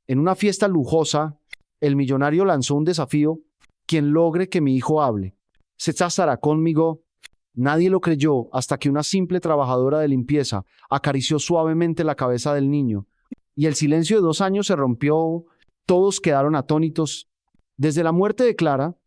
En una fiesta lujosa, el millonario lanzó un desafío: quien logre que mi hijo hable, se casará conmigo. Nadie lo creyó hasta que una simple trabajadora de limpieza acarició suavemente la cabeza del niño, y el silencio de 2 años se rompió. Todos quedaron atónitos. Desde la muerte de Clara,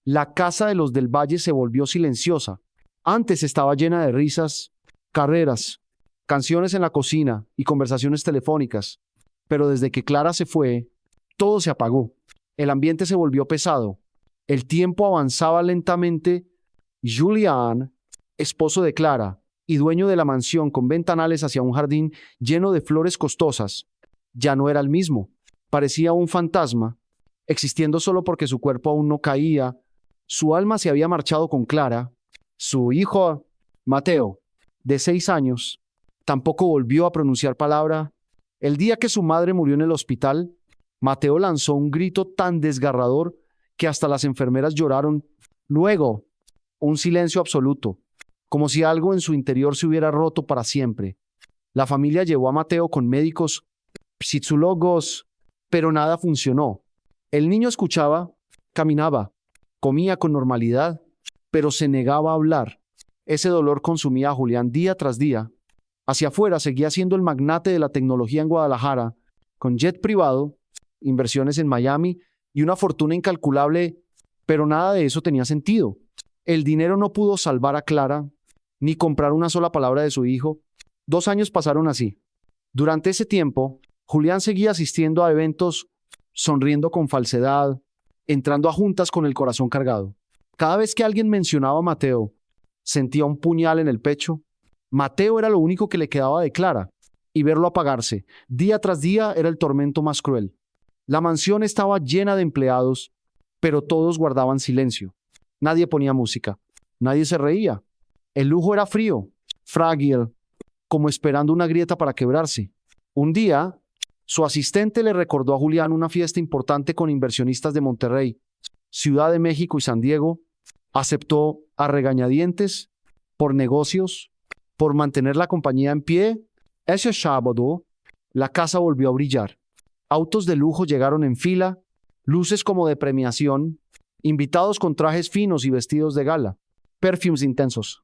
la casa de los del Valle se volvió silenciosa. Antes estaba llena de risas, carreras, canciones en la cocina y conversaciones telefónicas. Pero desde que Clara se fue, todo se apagó. El ambiente se volvió pesado. El tiempo avanzaba lentamente. Julián, esposo de Clara y dueño de la mansión con ventanales hacia un jardín lleno de flores costosas, ya no era el mismo. Parecía un fantasma, existiendo solo porque su cuerpo aún no caía. Su alma se había marchado con Clara. Su hijo, Mateo, de 6 años, tampoco volvió a pronunciar palabra. El día que su madre murió en el hospital, Mateo lanzó un grito tan desgarrador que hasta las enfermeras lloraron. Luego, un silencio absoluto, como si algo en su interior se hubiera roto para siempre. La familia llevó a Mateo con médicos, psicólogos, pero nada funcionó. El niño escuchaba, caminaba, comía con normalidad, pero se negaba a hablar. Ese dolor consumía a Julián día tras día. Hacia afuera seguía siendo el magnate de la tecnología en Guadalajara, con jet privado, inversiones en Miami y una fortuna incalculable, pero nada de eso tenía sentido. El dinero no pudo salvar a Clara, ni comprar una sola palabra de su hijo. 2 años pasaron así. Durante ese tiempo, Julián seguía asistiendo a eventos, sonriendo con falsedad, entrando a juntas con el corazón cargado. Cada vez que alguien mencionaba a Mateo, sentía un puñal en el pecho. Mateo era lo único que le quedaba de Clara, y verlo apagarse día tras día era el tormento más cruel. La mansión estaba llena de empleados, pero todos guardaban silencio. Nadie ponía música, nadie se reía. El lujo era frío, frágil, como esperando una grieta para quebrarse. Un día, su asistente le recordó a Julián una fiesta importante con inversionistas de Monterrey, Ciudad de México y San Diego. Aceptó a regañadientes, por negocios, por mantener la compañía en pie. Ese sábado, la casa volvió a brillar. Autos de lujo llegaron en fila, luces como de premiación, invitados con trajes finos y vestidos de gala, perfumes intensos.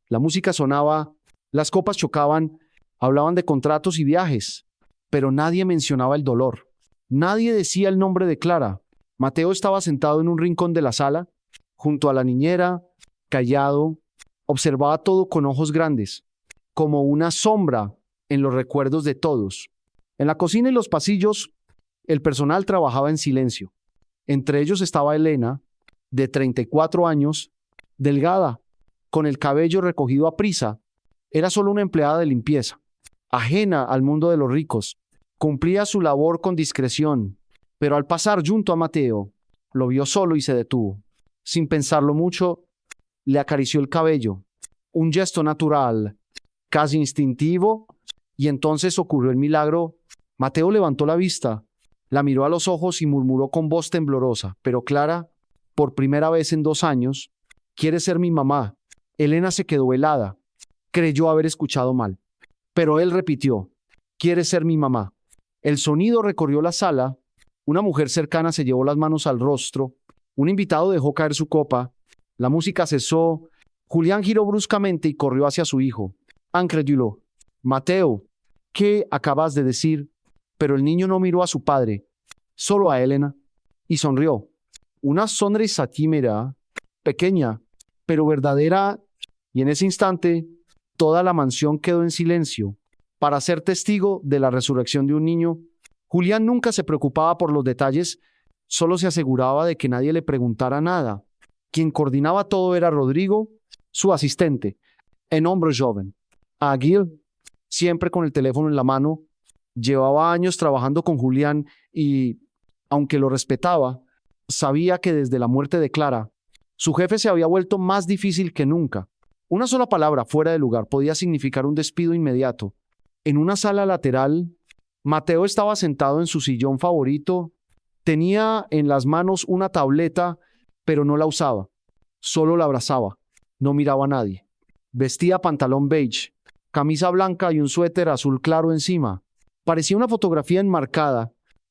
La música sonaba, las copas chocaban, hablaban de contratos y viajes, pero nadie mencionaba el dolor. Nadie decía el nombre de Clara. Mateo estaba sentado en un rincón de la sala, junto a la niñera, callado, observaba todo con ojos grandes, como una sombra en los recuerdos de todos. En la cocina y los pasillos, el personal trabajaba en silencio. Entre ellos estaba Elena, de 34 años, delgada, con el cabello recogido a prisa. Era solo una empleada de limpieza, ajena al mundo de los ricos. Cumplía su labor con discreción, pero al pasar junto a Mateo, lo vio solo y se detuvo. Sin pensarlo mucho, le acarició el cabello, un gesto natural, casi instintivo, y entonces ocurrió el milagro. Mateo levantó la vista, la miró a los ojos y murmuró con voz temblorosa: pero Clara, por primera vez en 2 años, quiere ser mi mamá. Elena se quedó helada, creyó haber escuchado mal, pero él repitió: quiere ser mi mamá. El sonido recorrió la sala, una mujer cercana se llevó las manos al rostro, un invitado dejó caer su copa, la música cesó. Julián giró bruscamente y corrió hacia su hijo. Incrédulo: Mateo, ¿qué acabas de decir? Pero el niño no miró a su padre, solo a Elena, y sonrió. Una sonrisa tímida, pequeña, pero verdadera, y en ese instante toda la mansión quedó en silencio para ser testigo de la resurrección de un niño. Julián nunca se preocupaba por los detalles, solo se aseguraba de que nadie le preguntara nada. Quien coordinaba todo era Rodrigo, su asistente, un hombre joven, ágil, siempre con el teléfono en la mano. Llevaba años trabajando con Julián y, aunque lo respetaba, sabía que desde la muerte de Clara, su jefe se había vuelto más difícil que nunca. Una sola palabra fuera de lugar podía significar un despido inmediato. En una sala lateral, Mateo estaba sentado en su sillón favorito. Tenía en las manos una tableta, pero no la usaba. Solo la abrazaba. No miraba a nadie. Vestía pantalón beige, camisa blanca y un suéter azul claro encima. Parecía una fotografía enmarcada,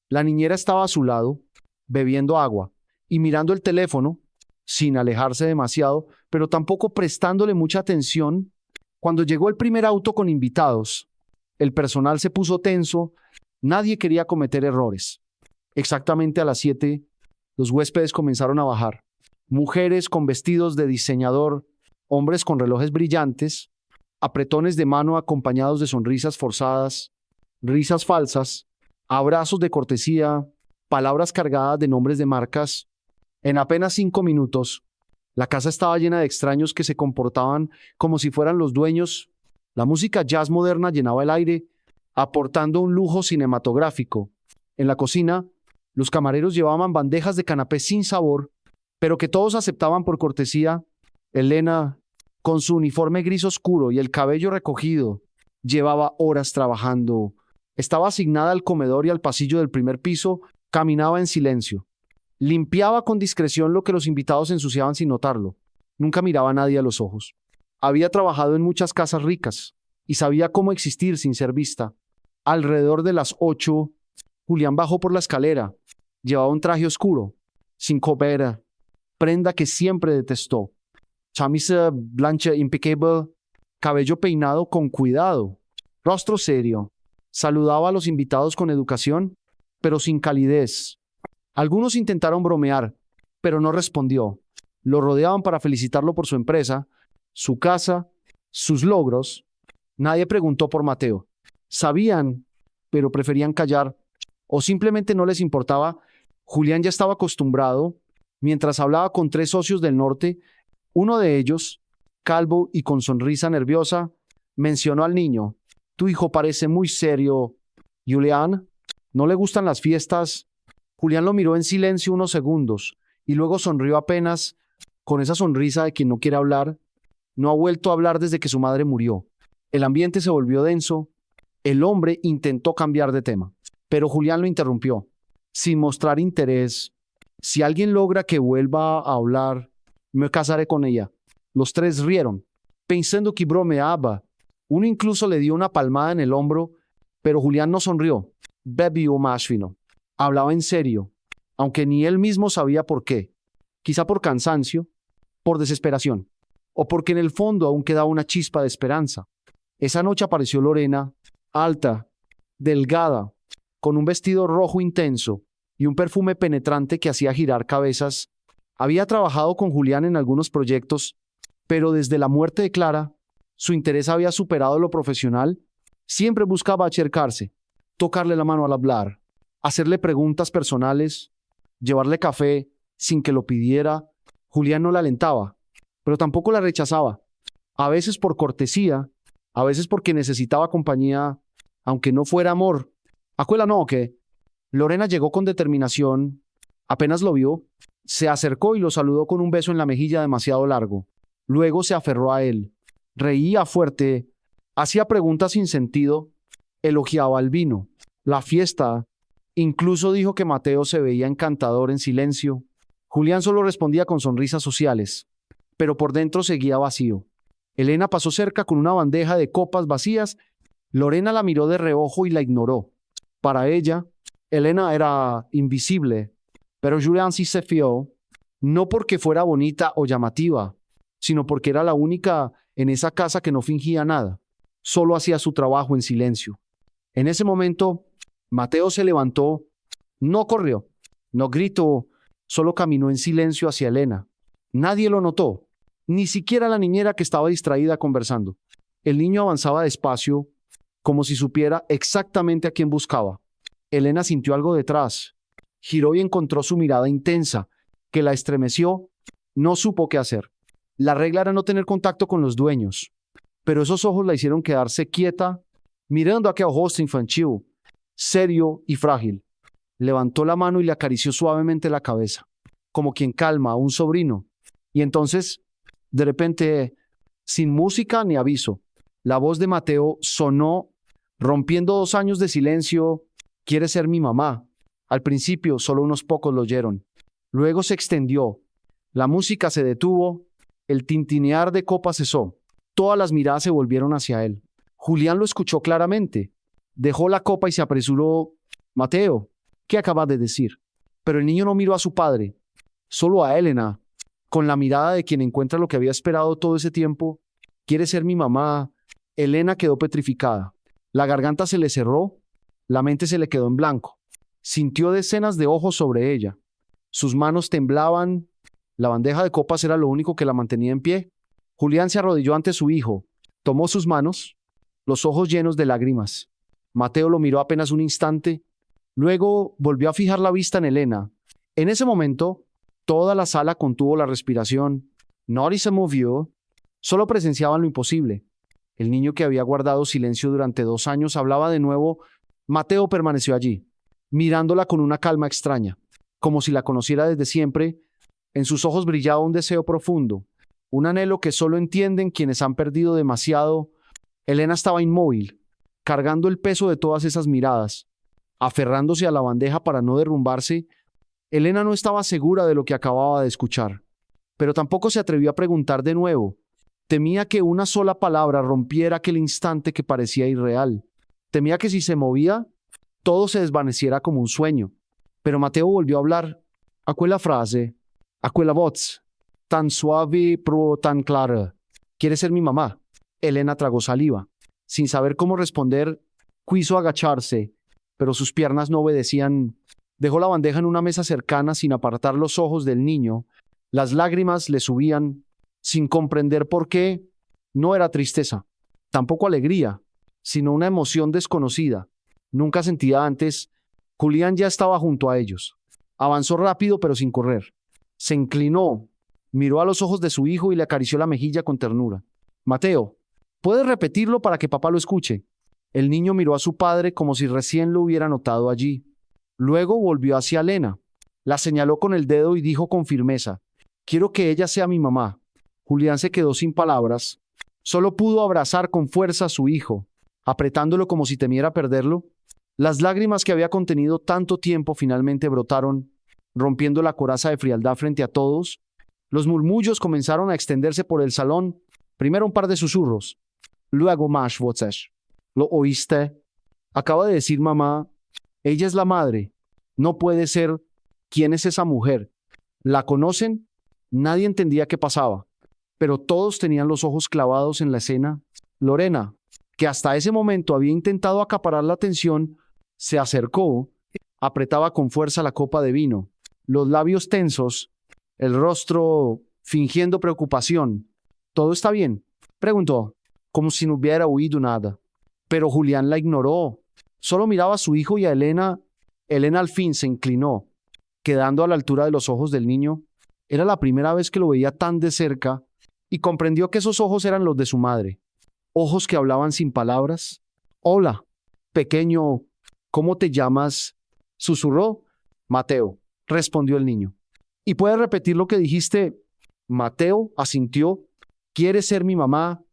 La niñera estaba a su lado, bebiendo agua y mirando el teléfono, sin alejarse demasiado, pero tampoco prestándole mucha atención. Cuando llegó el primer auto con invitados, el personal se puso tenso, nadie quería cometer errores. Exactamente a las 7, los huéspedes comenzaron a bajar. Mujeres con vestidos de diseñador, hombres con relojes brillantes, apretones de mano acompañados de sonrisas forzadas, risas falsas, abrazos de cortesía, palabras cargadas de nombres de marcas. En apenas 5 minutos, la casa estaba llena de extraños que se comportaban como si fueran los dueños. La música jazz moderna llenaba el aire, aportando un lujo cinematográfico. En la cocina, los camareros llevaban bandejas de canapé sin sabor, pero que todos aceptaban por cortesía. Elena, con su uniforme gris oscuro y el cabello recogido, llevaba horas trabajando. Estaba asignada al comedor y al pasillo del primer piso, caminaba en silencio. Limpiaba con discreción lo que los invitados ensuciaban sin notarlo. Nunca miraba a nadie a los ojos. Había trabajado en muchas casas ricas y sabía cómo existir sin ser vista. Alrededor de las 8, Julián bajó por la escalera. Llevaba un traje oscuro, sin copera, prenda que siempre detestó. Camisa blanca impecable, cabello peinado con cuidado, rostro serio. Saludaba a los invitados con educación, pero sin calidez. Algunos intentaron bromear, pero no respondió. Lo rodeaban para felicitarlo por su empresa, su casa, sus logros. Nadie preguntó por Mateo. Sabían, pero preferían callar, o simplemente no les importaba. Julián ya estaba acostumbrado. Mientras hablaba con 3 socios del norte, uno de ellos, calvo y con sonrisa nerviosa, mencionó al niño. Tu hijo parece muy serio. Julián, ¿no le gustan las fiestas? Julián lo miró en silencio unos segundos y luego sonrió apenas, con esa sonrisa de quien no quiere hablar. No ha vuelto a hablar desde que su madre murió. El ambiente se volvió denso. El hombre intentó cambiar de tema, pero Julián lo interrumpió, sin mostrar interés. Si alguien logra que vuelva a hablar, me casaré con ella. Los 3 rieron, pensando que bromeaba. Uno incluso le dio una palmada en el hombro, pero Julián no sonrió. Bebió más vino. Hablaba en serio, aunque ni él mismo sabía por qué. Quizá por cansancio, por desesperación, o porque en el fondo aún quedaba una chispa de esperanza. Esa noche apareció Lorena, alta, delgada, con un vestido rojo intenso y un perfume penetrante que hacía girar cabezas. Había trabajado con Julián en algunos proyectos, pero desde la muerte de Clara, su interés había superado lo profesional. Siempre buscaba acercarse, tocarle la mano al hablar, hacerle preguntas personales, llevarle café sin que lo pidiera. Julián no la alentaba, pero tampoco la rechazaba. A veces por cortesía, a veces porque necesitaba compañía, aunque no fuera amor. Aquella no, que Lorena llegó con determinación. Apenas lo vio, se acercó y lo saludó con un beso en la mejilla demasiado largo. Luego se aferró a él. Reía fuerte, hacía preguntas sin sentido, elogiaba el vino, la fiesta. Incluso dijo que Mateo se veía encantador en silencio. Julián solo respondía con sonrisas sociales, pero por dentro seguía vacío. Elena pasó cerca con una bandeja de copas vacías. Lorena la miró de reojo y la ignoró. Para ella, Elena era invisible, pero Julián sí se fió, no porque fuera bonita o llamativa, sino porque era la única en esa casa que no fingía nada, solo hacía su trabajo en silencio. En ese momento, Mateo se levantó, no corrió, no gritó, solo caminó en silencio hacia Elena. Nadie lo notó, ni siquiera la niñera que estaba distraída conversando. El niño avanzaba despacio, como si supiera exactamente a quién buscaba. Elena sintió algo detrás, giró y encontró su mirada intensa, que la estremeció. No supo qué hacer. La regla era no tener contacto con los dueños, pero esos ojos la hicieron quedarse quieta, mirando aquel rostro infantil, serio y frágil. Levantó la mano y le acarició suavemente la cabeza, como quien calma a un sobrino. Y entonces, de repente, sin música ni aviso, la voz de Mateo sonó, rompiendo 2 años de silencio. «¿Quieres ser mi mamá?» Al principio solo unos pocos lo oyeron. Luego se extendió. La música se detuvo. El tintinear de copas cesó. Todas las miradas se volvieron hacia él. Julián lo escuchó claramente. Dejó la copa y se apresuró. «Mateo, ¿Qué acabas de decir? Pero el niño no miró a su padre, solo a Elena, con la mirada de quien encuentra lo que había esperado todo ese tiempo. ¿Quiere ser mi mamá? Elena quedó petrificada. La garganta se le cerró, la mente se le quedó en blanco. Sintió decenas de ojos sobre ella. Sus manos temblaban. La bandeja de copas era lo único que la mantenía en pie. Julián se arrodilló ante su hijo, tomó sus manos, los ojos llenos de lágrimas. Mateo lo miró apenas un instante, luego volvió a fijar la vista en Elena. En ese momento, toda la sala contuvo la respiración. Nadie se movió, solo presenciaban lo imposible. El niño que había guardado silencio durante 2 años hablaba de nuevo. Mateo permaneció allí, mirándola con una calma extraña, como si la conociera desde siempre. En sus ojos brillaba un deseo profundo, un anhelo que solo entienden quienes han perdido demasiado. Elena estaba inmóvil, cargando el peso de todas esas miradas, aferrándose a la bandeja para no derrumbarse. Elena no estaba segura de lo que acababa de escuchar, pero tampoco se atrevió a preguntar de nuevo. Temía que una sola palabra rompiera aquel instante que parecía irreal. Temía que si se movía, todo se desvaneciera como un sueño. Pero Mateo volvió a hablar. A quella frase, a quella voz, tan suave pero tan clara. ¿Quiere ser mi mamá? Elena tragó saliva. Sin saber cómo responder, quiso agacharse, pero sus piernas no obedecían. Dejó la bandeja en una mesa cercana sin apartar los ojos del niño. Las lágrimas le subían, sin comprender por qué. No era tristeza, tampoco alegría, sino una emoción desconocida, nunca sentida antes. Julián ya estaba junto a ellos. Avanzó rápido pero sin correr. Se inclinó, miró a los ojos de su hijo y le acarició la mejilla con ternura. Mateo, ¿puedes repetirlo para que papá lo escuche? El niño miró a su padre como si recién lo hubiera notado allí. Luego volvió hacia Elena. La señaló con el dedo y dijo con firmeza: quiero que ella sea mi mamá. Julián se quedó sin palabras. Solo pudo abrazar con fuerza a su hijo, apretándolo como si temiera perderlo. Las lágrimas que había contenido tanto tiempo finalmente brotaron, rompiendo la coraza de frialdad frente a todos. Los murmullos comenzaron a extenderse por el salón. Primero un par de susurros, luego más voces. ¿Lo oíste? Acaba de decir mamá. Ella es la madre. No puede ser. ¿Quién es esa mujer? ¿La conocen? Nadie entendía qué pasaba, pero todos tenían los ojos clavados en la escena. Lorena, que hasta ese momento había intentado acaparar la atención, se acercó, apretaba con fuerza la copa de vino, los labios tensos, el rostro fingiendo preocupación. ¿Todo está bien?, preguntó, como si no hubiera oído nada. Pero Julián la ignoró. Solo miraba a su hijo y a Elena. Elena al fin se inclinó, quedando a la altura de los ojos del niño. Era la primera vez que lo veía tan de cerca y comprendió que esos ojos eran los de su madre. Ojos que hablaban sin palabras. Hola, pequeño, ¿cómo te llamas?, susurró. Mateo, respondió el niño. ¿Y puedes repetir lo que dijiste? Mateo asintió. ¿Quieres ser mi mamá?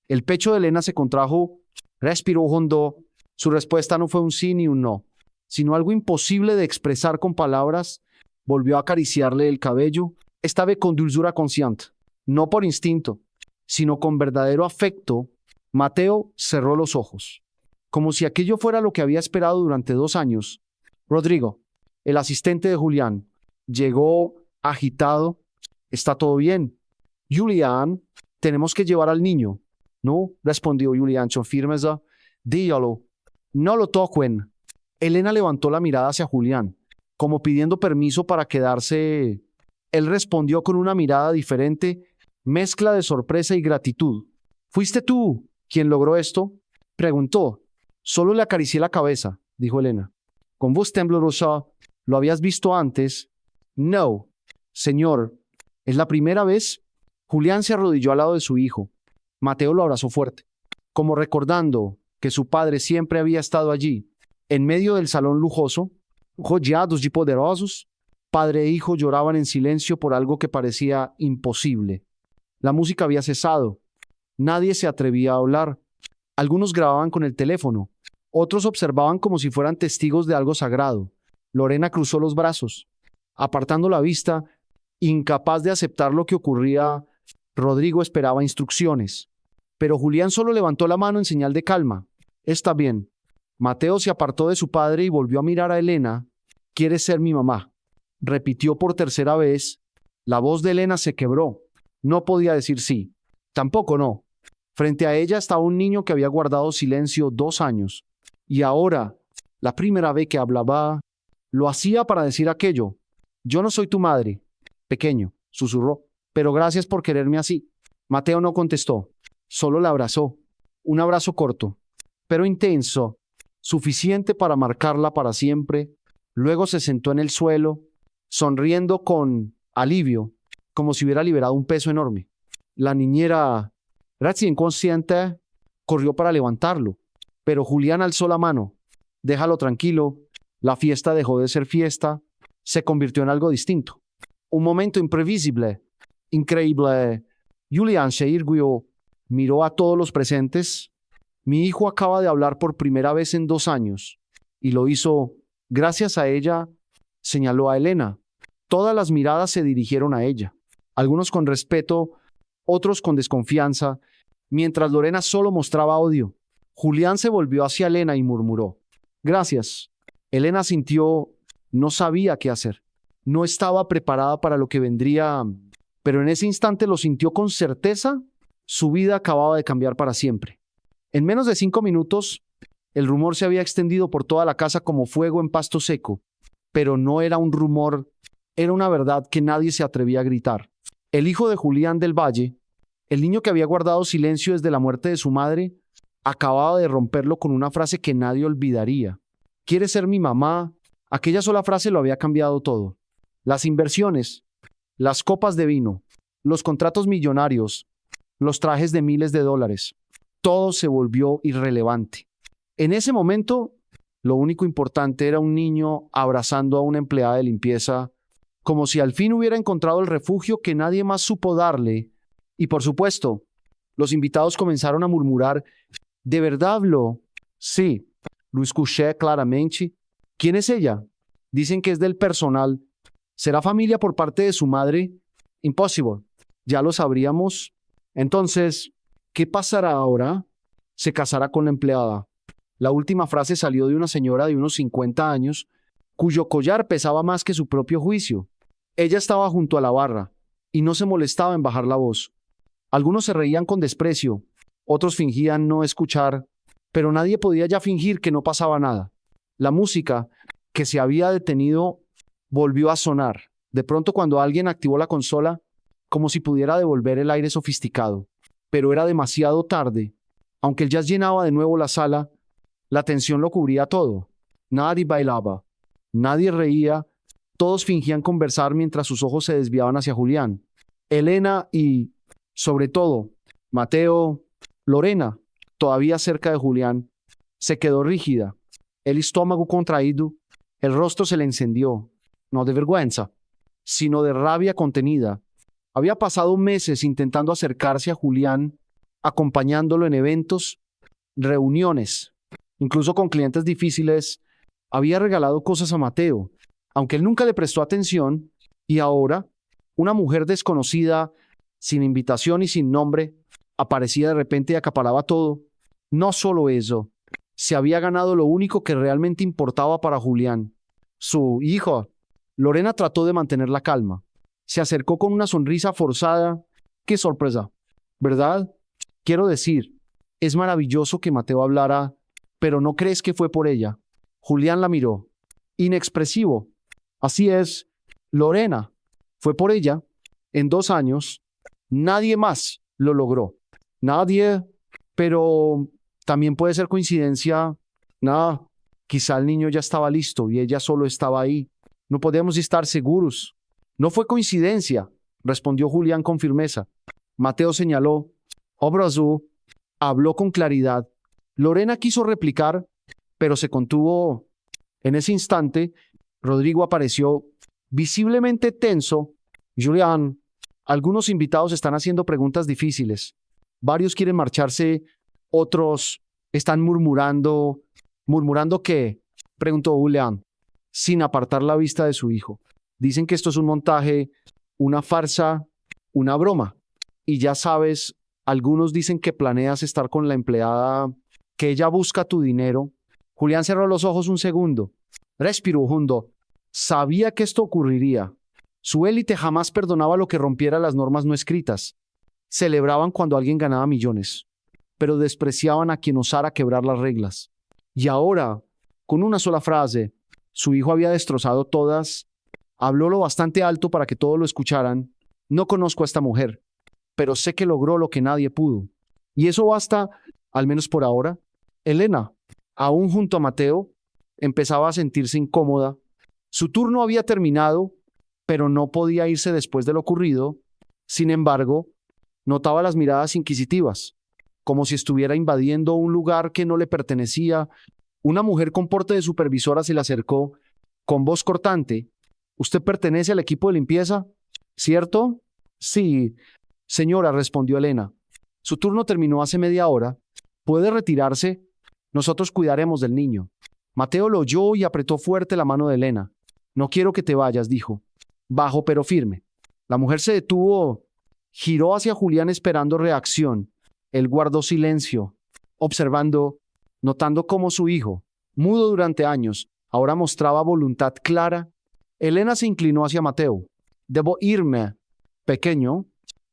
El pecho de Elena se contrajo. Respiró hondo. Su respuesta no fue un sí ni un no, sino algo imposible de expresar con palabras. Volvió a acariciarle el cabello, esta vez con dulzura consciente, no por instinto, sino con verdadero afecto. Mateo cerró los ojos, como si aquello fuera lo que había esperado durante 2 años. Rodrigo, el asistente de Julián, llegó agitado. ¿Está todo bien? Julián, tenemos que llevar al niño. No, respondió Julián con firmeza. Dígalo. No lo toquen. Elena levantó la mirada hacia Julián, como pidiendo permiso para quedarse. Él respondió con una mirada diferente, mezcla de sorpresa y gratitud. ¿Fuiste tú quien logró esto?, preguntó. Solo le acaricié la cabeza, dijo Elena. Con voz temblorosa. ¿Lo habías visto antes? No, señor. ¿Es la primera vez? Julián se arrodilló al lado de su hijo. Mateo lo abrazó fuerte, como recordando que su padre siempre había estado allí, en medio del salón lujoso, rodeados de poderosos. Padre e hijo lloraban en silencio por algo que parecía imposible. La música había cesado. Nadie se atrevía a hablar. Algunos grababan con el teléfono. Otros observaban como si fueran testigos de algo sagrado. Lorena cruzó los brazos, apartando la vista, incapaz de aceptar lo que ocurría. Rodrigo esperaba instrucciones, pero Julián solo levantó la mano en señal de calma. Está bien. Mateo se apartó de su padre y volvió a mirar a Elena, ¿Quieres ser mi mamá?, repitió por tercera vez. La voz de Elena se quebró. No podía decir sí. Tampoco no. Frente a ella estaba un niño que había guardado silencio 2 años. Y ahora, la primera vez que hablaba, lo hacía para decir aquello. Yo no soy tu madre. Pequeño, susurró. Pero gracias por quererme así. Mateo no contestó. Solo la abrazó. Un abrazo corto, pero intenso, suficiente para marcarla para siempre. Luego se sentó en el suelo, sonriendo con alivio, como si hubiera liberado un peso enorme. La niñera, recién consciente, corrió para levantarlo, pero Julián alzó la mano. Déjalo tranquilo. La fiesta dejó de ser fiesta, se convirtió en algo distinto. Un momento imprevisible, increíble. Julián se irguió, miró a todos los presentes. Mi hijo acaba de hablar por primera vez en 2 años, y lo hizo gracias a ella, señaló a Elena. Todas las miradas se dirigieron a ella, algunos con respeto, otros con desconfianza, mientras Lorena solo mostraba odio. Julián se volvió hacia Elena y murmuró: gracias. Elena sintió, no sabía qué hacer. No estaba preparada para lo que vendría, pero en ese instante lo sintió con certeza. Su vida acababa de cambiar para siempre. En menos de 5 minutos, el rumor se había extendido por toda la casa como fuego en pasto seco. Pero no era un rumor, era una verdad que nadie se atrevía a gritar. El hijo de Julián del Valle, el niño que había guardado silencio desde la muerte de su madre, acababa de romperlo con una frase que nadie olvidaría. ¿Quieres ser mi mamá? Aquella sola frase lo había cambiado todo. Las inversiones, las copas de vino, los contratos millonarios, los trajes de miles de dólares. Todo se volvió irrelevante. En ese momento, lo único importante era un niño abrazando a una empleada de limpieza, como si al fin hubiera encontrado el refugio que nadie más supo darle. Y por supuesto, los invitados comenzaron a murmurar: ¿de verdad habló? Sí, lo escuché claramente. ¿Quién es ella? Dicen que es del personal. ¿Será familia por parte de su madre? Imposible. Ya lo sabríamos. Entonces, ¿qué pasará ahora? Se casará con la empleada. La última frase salió de una señora de unos 50 años, cuyo collar pesaba más que su propio juicio. Ella estaba junto a la barra, y no se molestaba en bajar la voz. Algunos se reían con desprecio, otros fingían no escuchar, pero nadie podía ya fingir que no pasaba nada. La música, que se había detenido, volvió a sonar. De pronto, cuando alguien activó la consola, como si pudiera devolver el aire sofisticado. Pero era demasiado tarde. Aunque el jazz llenaba de nuevo la sala, la tensión lo cubría todo. Nadie bailaba, nadie reía, todos fingían conversar mientras sus ojos se desviaban hacia Julián, Elena y, sobre todo, Mateo. Lorena, todavía cerca de Julián, se quedó rígida, el estómago contraído, el rostro se le encendió, no de vergüenza, sino de rabia contenida. Había pasado meses intentando acercarse a Julián, acompañándolo en eventos, reuniones, incluso con clientes difíciles. Había regalado cosas a Mateo, aunque él nunca le prestó atención, y ahora, una mujer desconocida, sin invitación y sin nombre, aparecía de repente y acaparaba todo. No solo eso, se había ganado lo único que realmente importaba para Julián: su hijo. Lorena trató de mantener la calma. Se acercó con una sonrisa forzada. ¡Qué sorpresa! ¿Verdad? Quiero decir, es maravilloso que Mateo hablara, pero ¿no crees que fue por ella? Julián la miró, inexpresivo. Así es, Lorena, fue por ella. En 2 años, nadie más lo logró. Nadie, pero también puede ser coincidencia. Nada, quizá el niño ya estaba listo y ella solo estaba ahí. No podemos estar seguros. No fue coincidencia, respondió Julián con firmeza. Mateo señaló. Obrazú habló con claridad. Lorena quiso replicar, pero se contuvo. En ese instante, Rodrigo apareció, visiblemente tenso. Julián, algunos invitados están haciendo preguntas difíciles. Varios quieren marcharse, otros están murmurando. ¿Murmurando qué?, preguntó Julián, sin apartar la vista de su hijo. Dicen que esto es un montaje, una farsa, una broma. Y ya sabes, algunos dicen que planeas estar con la empleada, que ella busca tu dinero. Julián cerró los ojos un segundo. Respiró hondo. Sabía que esto ocurriría. Su élite jamás perdonaba lo que rompiera las normas no escritas. Celebraban cuando alguien ganaba millones, pero despreciaban a quien osara quebrar las reglas. Y ahora, con una sola frase, su hijo había destrozado todas. Habló lo bastante alto para que todos lo escucharan. No conozco a esta mujer, pero sé que logró lo que nadie pudo. Y eso basta, al menos por ahora. Elena, aún junto a Mateo, empezaba a sentirse incómoda. Su turno había terminado, pero no podía irse después de lo ocurrido. Sin embargo, notaba las miradas inquisitivas, como si estuviera invadiendo un lugar que no le pertenecía. Una mujer con porte de supervisora se le acercó, con voz cortante. ¿Usted pertenece al equipo de limpieza? ¿Cierto? Sí, señora, respondió Elena. Su turno terminó hace media hora. ¿Puede retirarse? Nosotros cuidaremos del niño. Mateo lo oyó y apretó fuerte la mano de Elena. No quiero que te vayas, dijo. Bajo pero firme. La mujer se detuvo, giró hacia Julián esperando reacción. Él guardó silencio, observando, notando cómo su hijo, mudo durante años, ahora mostraba voluntad clara. Elena se inclinó hacia Mateo. Debo irme, pequeño.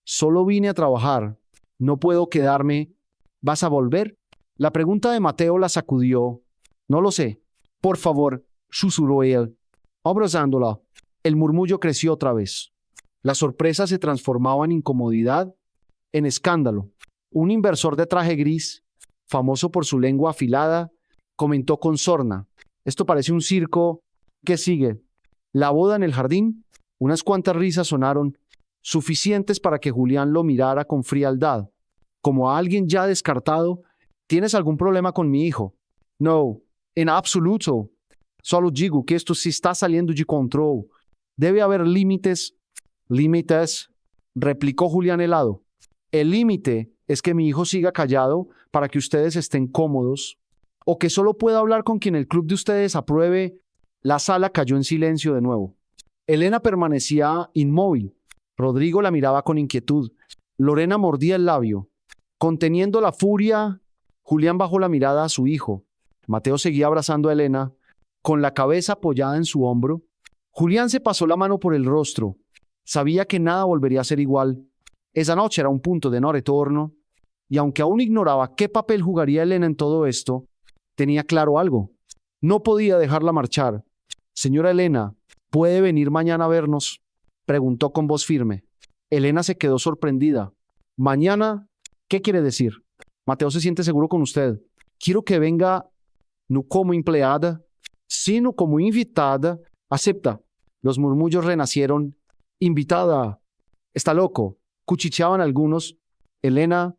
Solo vine a trabajar. No puedo quedarme. ¿Vas a volver? La pregunta de Mateo la sacudió. No lo sé. Por favor, susurró él, abrazándola. El murmullo creció otra vez. La sorpresa se transformaba en incomodidad, en escándalo. Un inversor de traje gris, famoso por su lengua afilada, comentó con sorna. Esto parece un circo. ¿Qué sigue? La boda en el jardín. Unas cuantas risas sonaron, suficientes para que Julián lo mirara con frialdad, como a alguien ya descartado. ¿Tienes algún problema con mi hijo? No, en absoluto. Solo digo que esto sí está saliendo de control. Debe haber límites. ¿Límites? Replicó Julián helado. El límite es que mi hijo siga callado para que ustedes estén cómodos, o que solo pueda hablar con quien el club de ustedes apruebe. La sala cayó en silencio de nuevo. Elena permanecía inmóvil. Rodrigo la miraba con inquietud. Lorena mordía el labio. Conteniendo la furia, Julián bajó la mirada a su hijo. Mateo seguía abrazando a Elena, con la cabeza apoyada en su hombro. Julián se pasó la mano por el rostro. Sabía que nada volvería a ser igual. Esa noche era un punto de no retorno, y aunque aún ignoraba qué papel jugaría Elena en todo esto, tenía claro algo. No podía dejarla marchar. Señora Elena, ¿puede venir mañana a vernos?, preguntó con voz firme. Elena se quedó sorprendida. ¿Mañana? ¿Qué quiere decir? Mateo se siente seguro con usted. Quiero que venga, no como empleada, sino como invitada. Acepta. Los murmullos renacieron. Invitada. Está loco. Cuchicheaban algunos. Elena,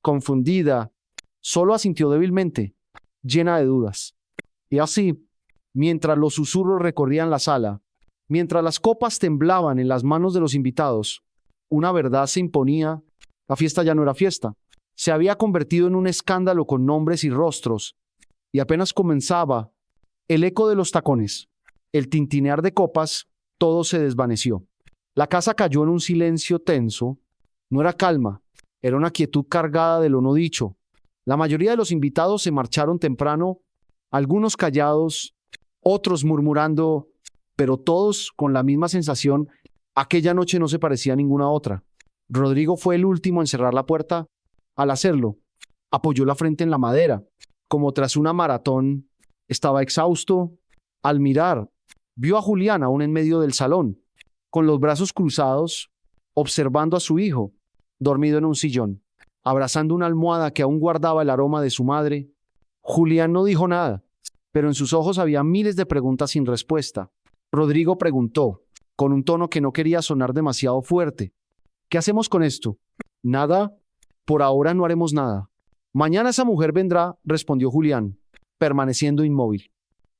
confundida, solo asintió débilmente, llena de dudas. Y así, mientras los susurros recorrían la sala, mientras las copas temblaban en las manos de los invitados, una verdad se imponía. La fiesta ya no era fiesta. Se había convertido en un escándalo con nombres y rostros, y apenas comenzaba el eco de los tacones, el tintinear de copas, todo se desvaneció. La casa cayó en un silencio tenso. No era calma, era una quietud cargada de lo no dicho. La mayoría de los invitados se marcharon temprano, algunos callados, otros murmurando, pero todos con la misma sensación. Aquella noche no se parecía a ninguna otra. Rodrigo fue el último en cerrar la puerta. Al hacerlo, apoyó la frente en la madera, como tras una maratón. Estaba exhausto. Al mirar, vio a Julián aún en medio del salón, con los brazos cruzados, observando a su hijo, dormido en un sillón, abrazando una almohada que aún guardaba el aroma de su madre. Julián no dijo nada, pero en sus ojos había miles de preguntas sin respuesta. Rodrigo preguntó, con un tono que no quería sonar demasiado fuerte: ¿qué hacemos con esto? Nada. Por ahora no haremos nada. Mañana esa mujer vendrá, respondió Julián, permaneciendo inmóvil.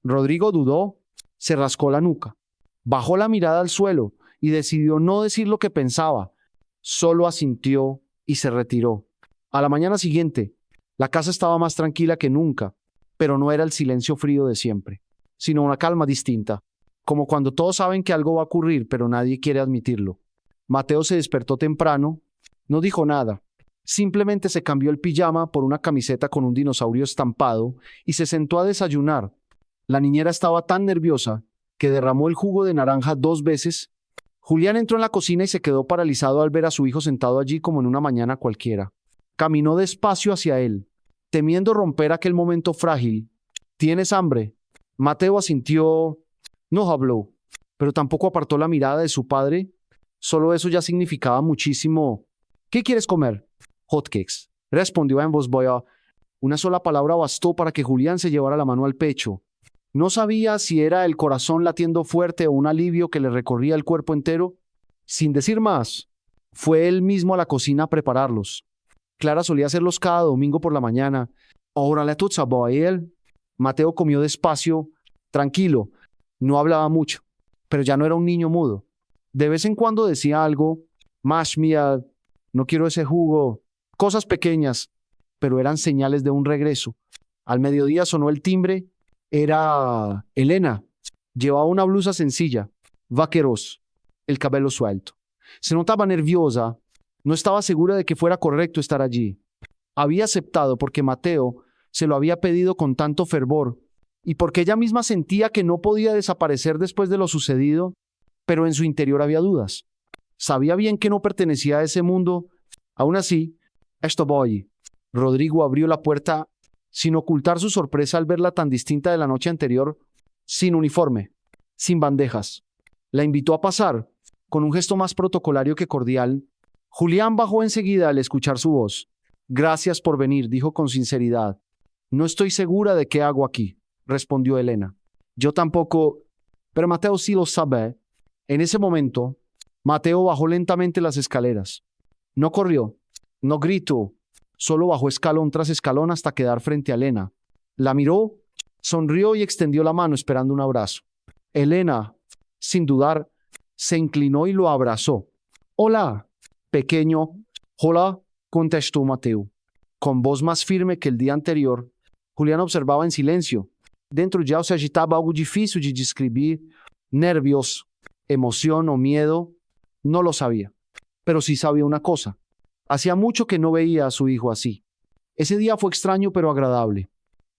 Rodrigo dudó, se rascó la nuca, bajó la mirada al suelo y decidió no decir lo que pensaba. Solo asintió y se retiró. A la mañana siguiente, la casa estaba más tranquila que nunca, pero no era el silencio frío de siempre, sino una calma distinta, como cuando todos saben que algo va a ocurrir, pero nadie quiere admitirlo. Mateo se despertó temprano, no dijo nada, simplemente se cambió el pijama por una camiseta con un dinosaurio estampado y se sentó a desayunar. La niñera estaba tan nerviosa que derramó el jugo de naranja 2 veces, Julián entró en la cocina y se quedó paralizado al ver a su hijo sentado allí como en una mañana cualquiera. Caminó despacio hacia él, temiendo romper aquel momento frágil. ¿Tienes hambre? Mateo asintió. No habló, pero tampoco apartó la mirada de su padre. Solo eso ya significaba muchísimo. ¿Qué quieres comer? Hotcakes, respondió en voz baja. Una sola palabra bastó para que Julián se llevara la mano al pecho. No sabía si era el corazón latiendo fuerte o un alivio que le recorría el cuerpo entero. Sin decir más, fue él mismo a la cocina a prepararlos. Clara solía hacerlos cada domingo por la mañana. Ahora le tutsa él. Mateo comió despacio, tranquilo. No hablaba mucho, pero ya no era un niño mudo. De vez en cuando decía algo. Mash mía, no quiero ese jugo. Cosas pequeñas, pero eran señales de un regreso. Al mediodía sonó el timbre. Era Elena. Llevaba una blusa sencilla, vaqueros, el cabello suelto. Se notaba nerviosa. No estaba segura de que fuera correcto estar allí. Había aceptado porque Mateo se lo había pedido con tanto fervor y porque ella misma sentía que no podía desaparecer después de lo sucedido, pero en su interior había dudas. Sabía bien que no pertenecía a ese mundo. Aún así, esto voy. Rodrigo abrió la puerta sin ocultar su sorpresa al verla tan distinta de la noche anterior, sin uniforme, sin bandejas. La invitó a pasar, con un gesto más protocolario que cordial. Julián bajó enseguida al escuchar su voz. Gracias por venir, dijo con sinceridad. No estoy segura de qué hago aquí, respondió Elena. Yo tampoco, pero Mateo sí lo sabe. En ese momento, Mateo bajó lentamente las escaleras. No corrió, no gritó. Solo bajó escalón tras escalón hasta quedar frente a Elena. La miró, sonrió y extendió la mano esperando un abrazo. Elena, sin dudar, se inclinó y lo abrazó. Hola, pequeño. Hola, contestó Mateo. Con voz más firme que el día anterior, Julián observaba en silencio. Dentro ya se agitaba algo difícil de describir. Nervios, emoción o miedo. No lo sabía. Pero sí sabía una cosa. Hacía mucho que no veía a su hijo así. Ese día fue extraño pero agradable.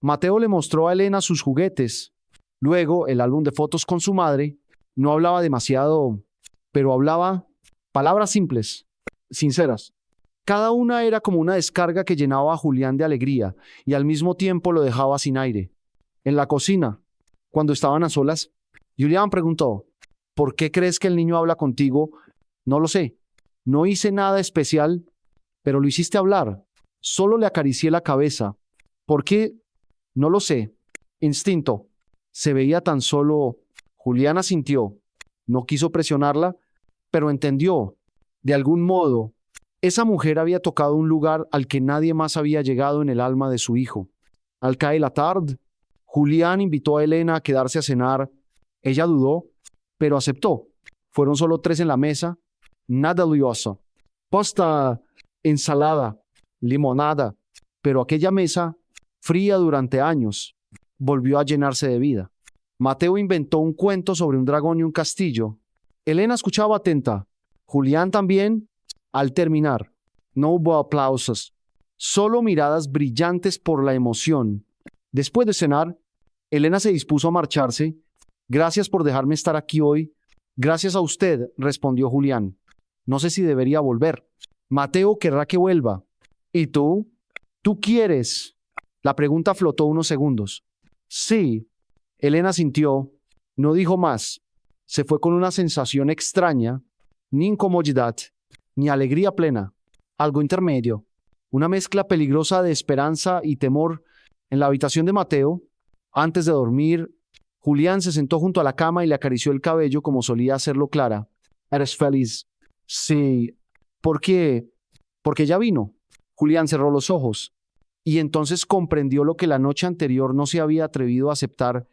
Mateo le mostró a Elena sus juguetes. Luego, el álbum de fotos con su madre. No hablaba demasiado, pero hablaba palabras simples, sinceras. Cada una era como una descarga que llenaba a Julián de alegría y al mismo tiempo lo dejaba sin aire. En la cocina, cuando estaban a solas, Julián preguntó, ¿por qué crees que el niño habla contigo? No lo sé. No hice nada especial, pero lo hiciste hablar. Solo le acaricié la cabeza. ¿Por qué? No lo sé. Instinto. Se veía tan solo. Julián asintió. No quiso presionarla, pero entendió. De algún modo, esa mujer había tocado un lugar al que nadie más había llegado en el alma de su hijo. Al caer la tarde, Julián invitó a Elena a quedarse a cenar. Ella dudó, pero aceptó. Fueron solo 3 en la mesa. Nada lujoso. Pasta, ensalada, limonada. Pero aquella mesa, fría durante años, volvió a llenarse de vida. Mateo inventó un cuento sobre un dragón y un castillo. Elena escuchaba atenta. Julián también. Al terminar, no hubo aplausos, solo miradas brillantes por la emoción. Después de cenar, Elena se dispuso a marcharse. Gracias por dejarme estar aquí hoy. Gracias a usted, respondió Julián. No sé si debería volver. Mateo querrá que vuelva. ¿Y tú? ¿Tú quieres? La pregunta flotó unos segundos. Sí. Elena sintió. No dijo más. Se fue con una sensación extraña, ni incomodidad, ni alegría plena, algo intermedio, una mezcla peligrosa de esperanza y temor. En la habitación de Mateo, antes de dormir, Julián se sentó junto a la cama y le acarició el cabello como solía hacerlo Clara. ¿Eres feliz? Sí. ¿Por qué? Porque ya vino. Julián cerró los ojos y entonces comprendió lo que la noche anterior no se había atrevido a aceptar.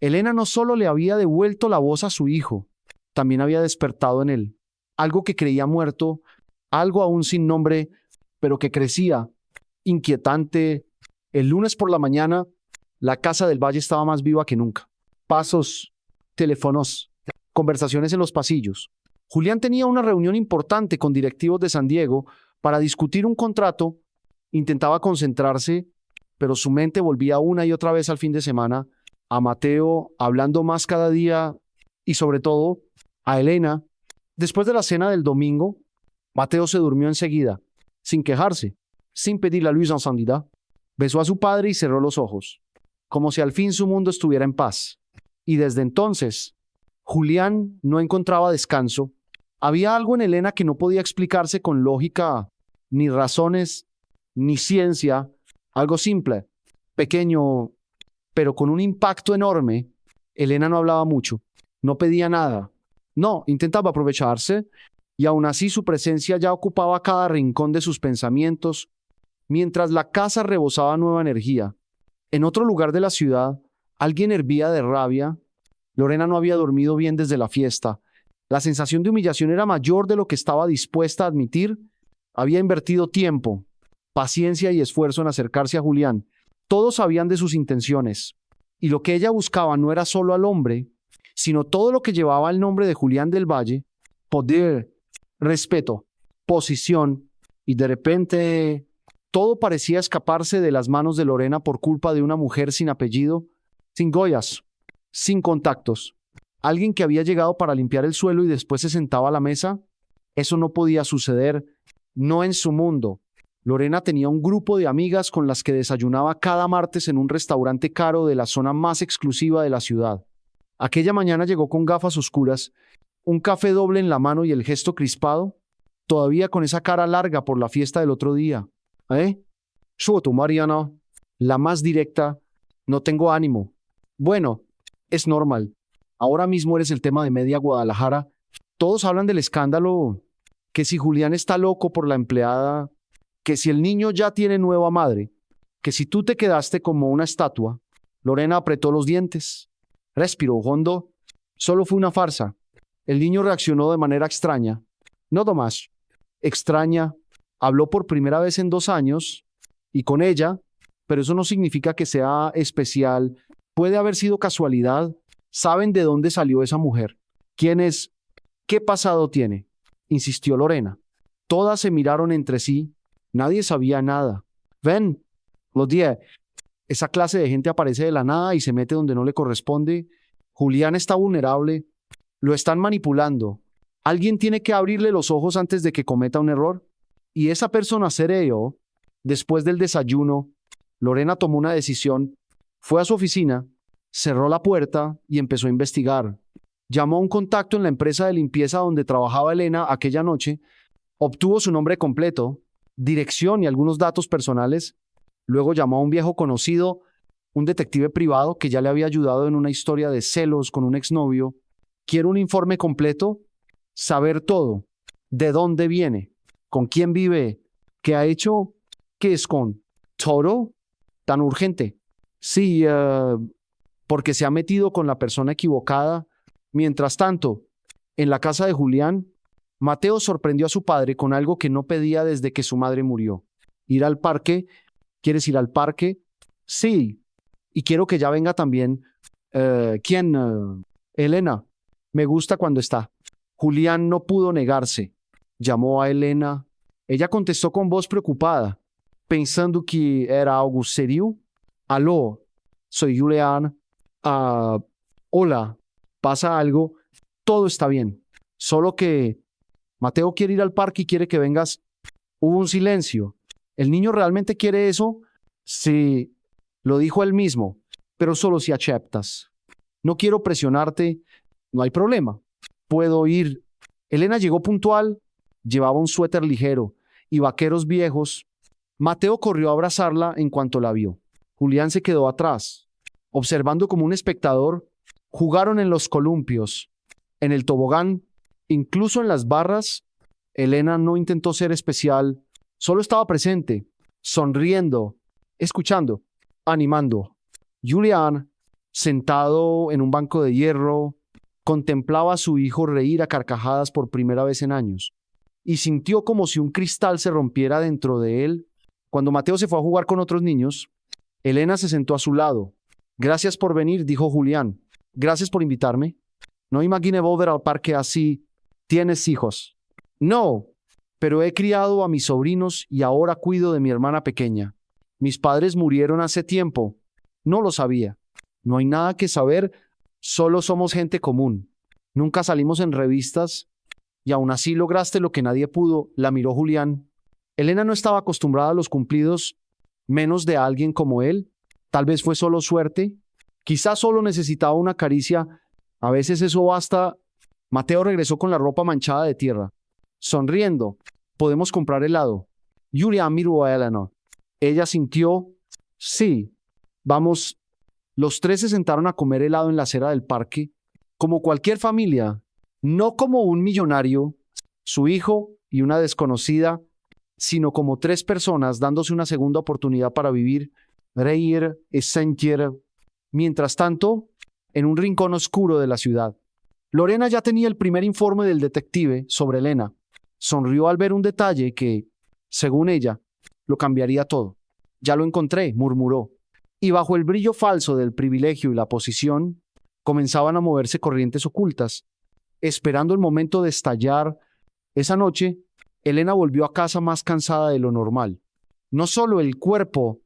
Elena no solo le había devuelto la voz a su hijo, también había despertado en él algo que creía muerto, algo aún sin nombre, pero que crecía, inquietante. El lunes por la mañana, la casa del Valle estaba más viva que nunca. Pasos, teléfonos, conversaciones en los pasillos. Julián tenía una reunión importante con directivos de San Diego para discutir un contrato. Intentaba concentrarse, pero su mente volvía una y otra vez al fin de semana, a Mateo, hablando más cada día. y sobre todo a Elena. Después de la cena del domingo, Mateo se durmió enseguida, sin quejarse, sin pedir la luz encendida. Besó a su padre y cerró los ojos, como si al fin su mundo estuviera en paz. Y desde entonces, Julián no encontraba descanso. Había algo en Elena que no podía explicarse con lógica, ni razones, ni ciencia. Algo simple, pequeño, pero con un impacto enorme. Elena no hablaba mucho, no pedía nada. No, intentaba aprovecharse, y aún así su presencia ya ocupaba cada rincón de sus pensamientos, mientras la casa rebosaba nueva energía. En otro lugar de la ciudad, alguien hervía de rabia. Lorena no había dormido bien desde la fiesta. La sensación de humillación era mayor de lo que estaba dispuesta a admitir. Había invertido tiempo, paciencia y esfuerzo en acercarse a Julián. Todos sabían de sus intenciones, y lo que ella buscaba no era solo al hombre, sino todo lo que llevaba el nombre de Julián del Valle: poder, respeto, posición, y de repente todo parecía escaparse de las manos de Lorena por culpa de una mujer sin apellido, sin joyas, sin contactos. Alguien que había llegado para limpiar el suelo y después se sentaba a la mesa. Eso no podía suceder, no en su mundo. Lorena tenía un grupo de amigas con las que desayunaba cada martes en un restaurante caro de la zona más exclusiva de la ciudad. Aquella mañana llegó con gafas oscuras, un café doble en la mano y el gesto crispado, todavía con esa cara larga por la fiesta del otro día. Yo, tú, Mariana, la más directa, no tengo ánimo. Bueno, es normal. Ahora mismo eres el tema de media Guadalajara. Todos hablan del escándalo, que si Julián está loco por la empleada, que si el niño ya tiene nueva madre, que si tú te quedaste como una estatua. Lorena apretó los dientes, respiró hondo. Solo fue una farsa. El niño reaccionó de manera extraña. No más. Extraña. Habló por primera vez en 2 años, y con ella, pero eso no significa que sea especial. Puede haber sido casualidad. ¿Saben de dónde salió esa mujer? ¿Quién es? ¿Qué pasado tiene? Insistió Lorena. Todas se miraron entre sí. Nadie sabía nada. Ven, los 10. Esa clase de gente aparece de la nada y se mete donde no le corresponde. Julián está vulnerable. Lo están manipulando. Alguien tiene que abrirle los ojos antes de que cometa un error. Y esa persona seré yo. Después del desayuno, Lorena tomó una decisión. Fue a su oficina, cerró la puerta y empezó a investigar. Llamó a un contacto en la empresa de limpieza donde trabajaba Elena aquella noche. Obtuvo su nombre completo, dirección y algunos datos personales. Luego llamó a un viejo conocido, un detective privado que ya le había ayudado en una historia de celos con un exnovio. Quiero un informe completo, saber todo, de dónde viene, con quién vive, qué ha hecho, qué es con todo, tan urgente. Sí, porque se ha metido con la persona equivocada. Mientras tanto, en la casa de Julián, Mateo sorprendió a su padre con algo que no pedía desde que su madre murió. Ir al parque. ¿Quieres ir al parque? Sí. Y quiero que ya venga también. ¿Quién? Elena. Me gusta cuando está. Julián no pudo negarse. Llamó a Elena. Ella contestó con voz preocupada, pensando que era algo serio. Aló, soy Julián. Hola, ¿pasa algo? Todo está bien. Solo que Mateo quiere ir al parque y quiere que vengas. Hubo un silencio. ¿El niño realmente quiere eso? Sí, lo dijo él mismo, pero solo si aceptas. No quiero presionarte. No hay problema. Puedo ir. Elena llegó puntual. Llevaba un suéter ligero y vaqueros viejos. Mateo corrió a abrazarla en cuanto la vio. Julián se quedó atrás, observando como un espectador. Jugaron en los columpios, en el tobogán, incluso en las barras. Elena no intentó ser especial, solo estaba presente, sonriendo, escuchando, animando. Julián, sentado en un banco de hierro, contemplaba a su hijo reír a carcajadas por primera vez en años, y sintió como si un cristal se rompiera dentro de él. Cuando Mateo se fue a jugar con otros niños, Elena se sentó a su lado. Gracias por venir, dijo Julián. Gracias por invitarme. No imaginé volver al parque así. ¿Tienes hijos? No, pero he criado a mis sobrinos y ahora cuido de mi hermana pequeña. Mis padres murieron hace tiempo. No lo sabía. No hay nada que saber, solo somos gente común. Nunca salimos en revistas y aún así lograste lo que nadie pudo, la miró Julián. Elena no estaba acostumbrada a los cumplidos, menos de alguien como él. Tal vez fue solo suerte. Quizás solo necesitaba una caricia. A veces eso basta. Mateo regresó con la ropa manchada de tierra. Sonriendo, ¿podemos comprar helado? Julián miró a Elena. Ella sintió, sí, vamos. Los tres se sentaron a comer helado en la acera del parque, como cualquier familia, no como un millonario, su hijo y una desconocida, sino como tres personas dándose una segunda oportunidad para vivir, reír y sentir. Mientras tanto, en un rincón oscuro de la ciudad, Lorena ya tenía el primer informe del detective sobre Elena. Sonrió al ver un detalle que, según ella, lo cambiaría todo. Ya lo encontré, murmuró. Y bajo el brillo falso del privilegio y la posición, comenzaban a moverse corrientes ocultas, esperando el momento de estallar. Esa noche, Elena volvió a casa más cansada de lo normal. No solo el cuerpo,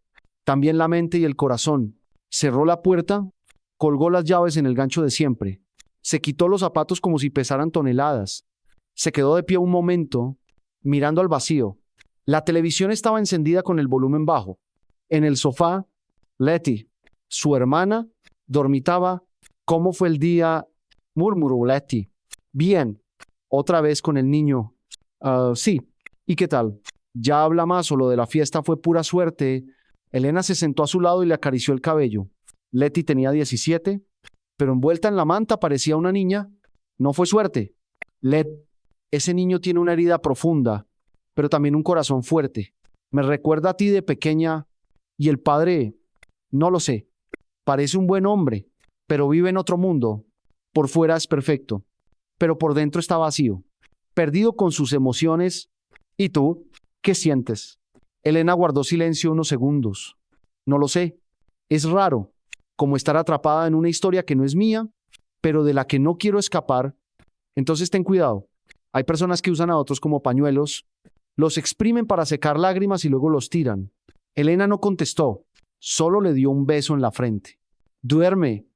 también la mente y el corazón. Cerró la puerta, colgó las llaves en el gancho de siempre. Se quitó los zapatos como si pesaran toneladas. Se quedó de pie un momento, mirando al vacío. La televisión estaba encendida con el volumen bajo. En el sofá, Letty, su hermana, dormitaba. ¿Cómo fue el día? Murmuró Letty. Bien. Otra vez con el niño. Sí. ¿Y qué tal? ¿Ya habla más o lo de la fiesta fue pura suerte? Elena se sentó a su lado y le acarició el cabello. Letty tenía 17, pero envuelta en la manta parecía una niña. No fue suerte. Ese niño tiene una herida profunda, pero también un corazón fuerte. Me recuerda a ti de pequeña. Y el padre, no lo sé. Parece un buen hombre, pero vive en otro mundo. Por fuera es perfecto, pero por dentro está vacío, perdido con sus emociones. ¿Y tú? ¿Qué sientes? Elena guardó silencio unos segundos. No lo sé. Es raro, como estar atrapada en una historia que no es mía, pero de la que no quiero escapar. Entonces ten cuidado. Hay personas que usan a otros como pañuelos, los exprimen para secar lágrimas y luego los tiran. Elena no contestó, solo le dio un beso en la frente. Duerme.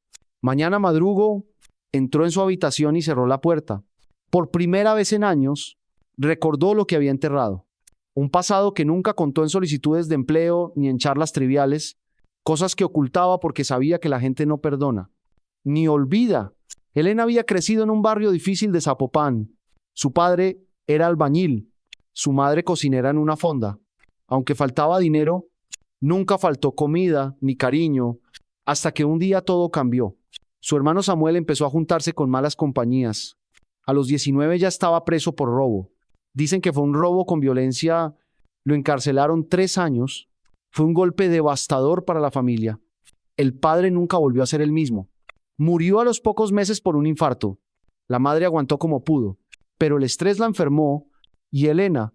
Mañana madrugo. Entró en su habitación y cerró la puerta. Por primera vez en años, recordó lo que había enterrado. Un pasado que nunca contó en solicitudes de empleo ni en charlas triviales, cosas que ocultaba porque sabía que la gente no perdona, ni olvida. Elena había crecido en un barrio difícil de Zapopan. Su padre era albañil, su madre cocinera en una fonda. Aunque faltaba dinero, nunca faltó comida ni cariño, hasta que un día todo cambió. Su hermano Samuel empezó a juntarse con malas compañías. A los 19 ya estaba preso por robo. Dicen que fue un robo con violencia. Lo encarcelaron 3 años. Fue un golpe devastador para la familia. El padre nunca volvió a ser el mismo. Murió a los pocos meses por un infarto. La madre aguantó como pudo, pero el estrés la enfermó y Elena,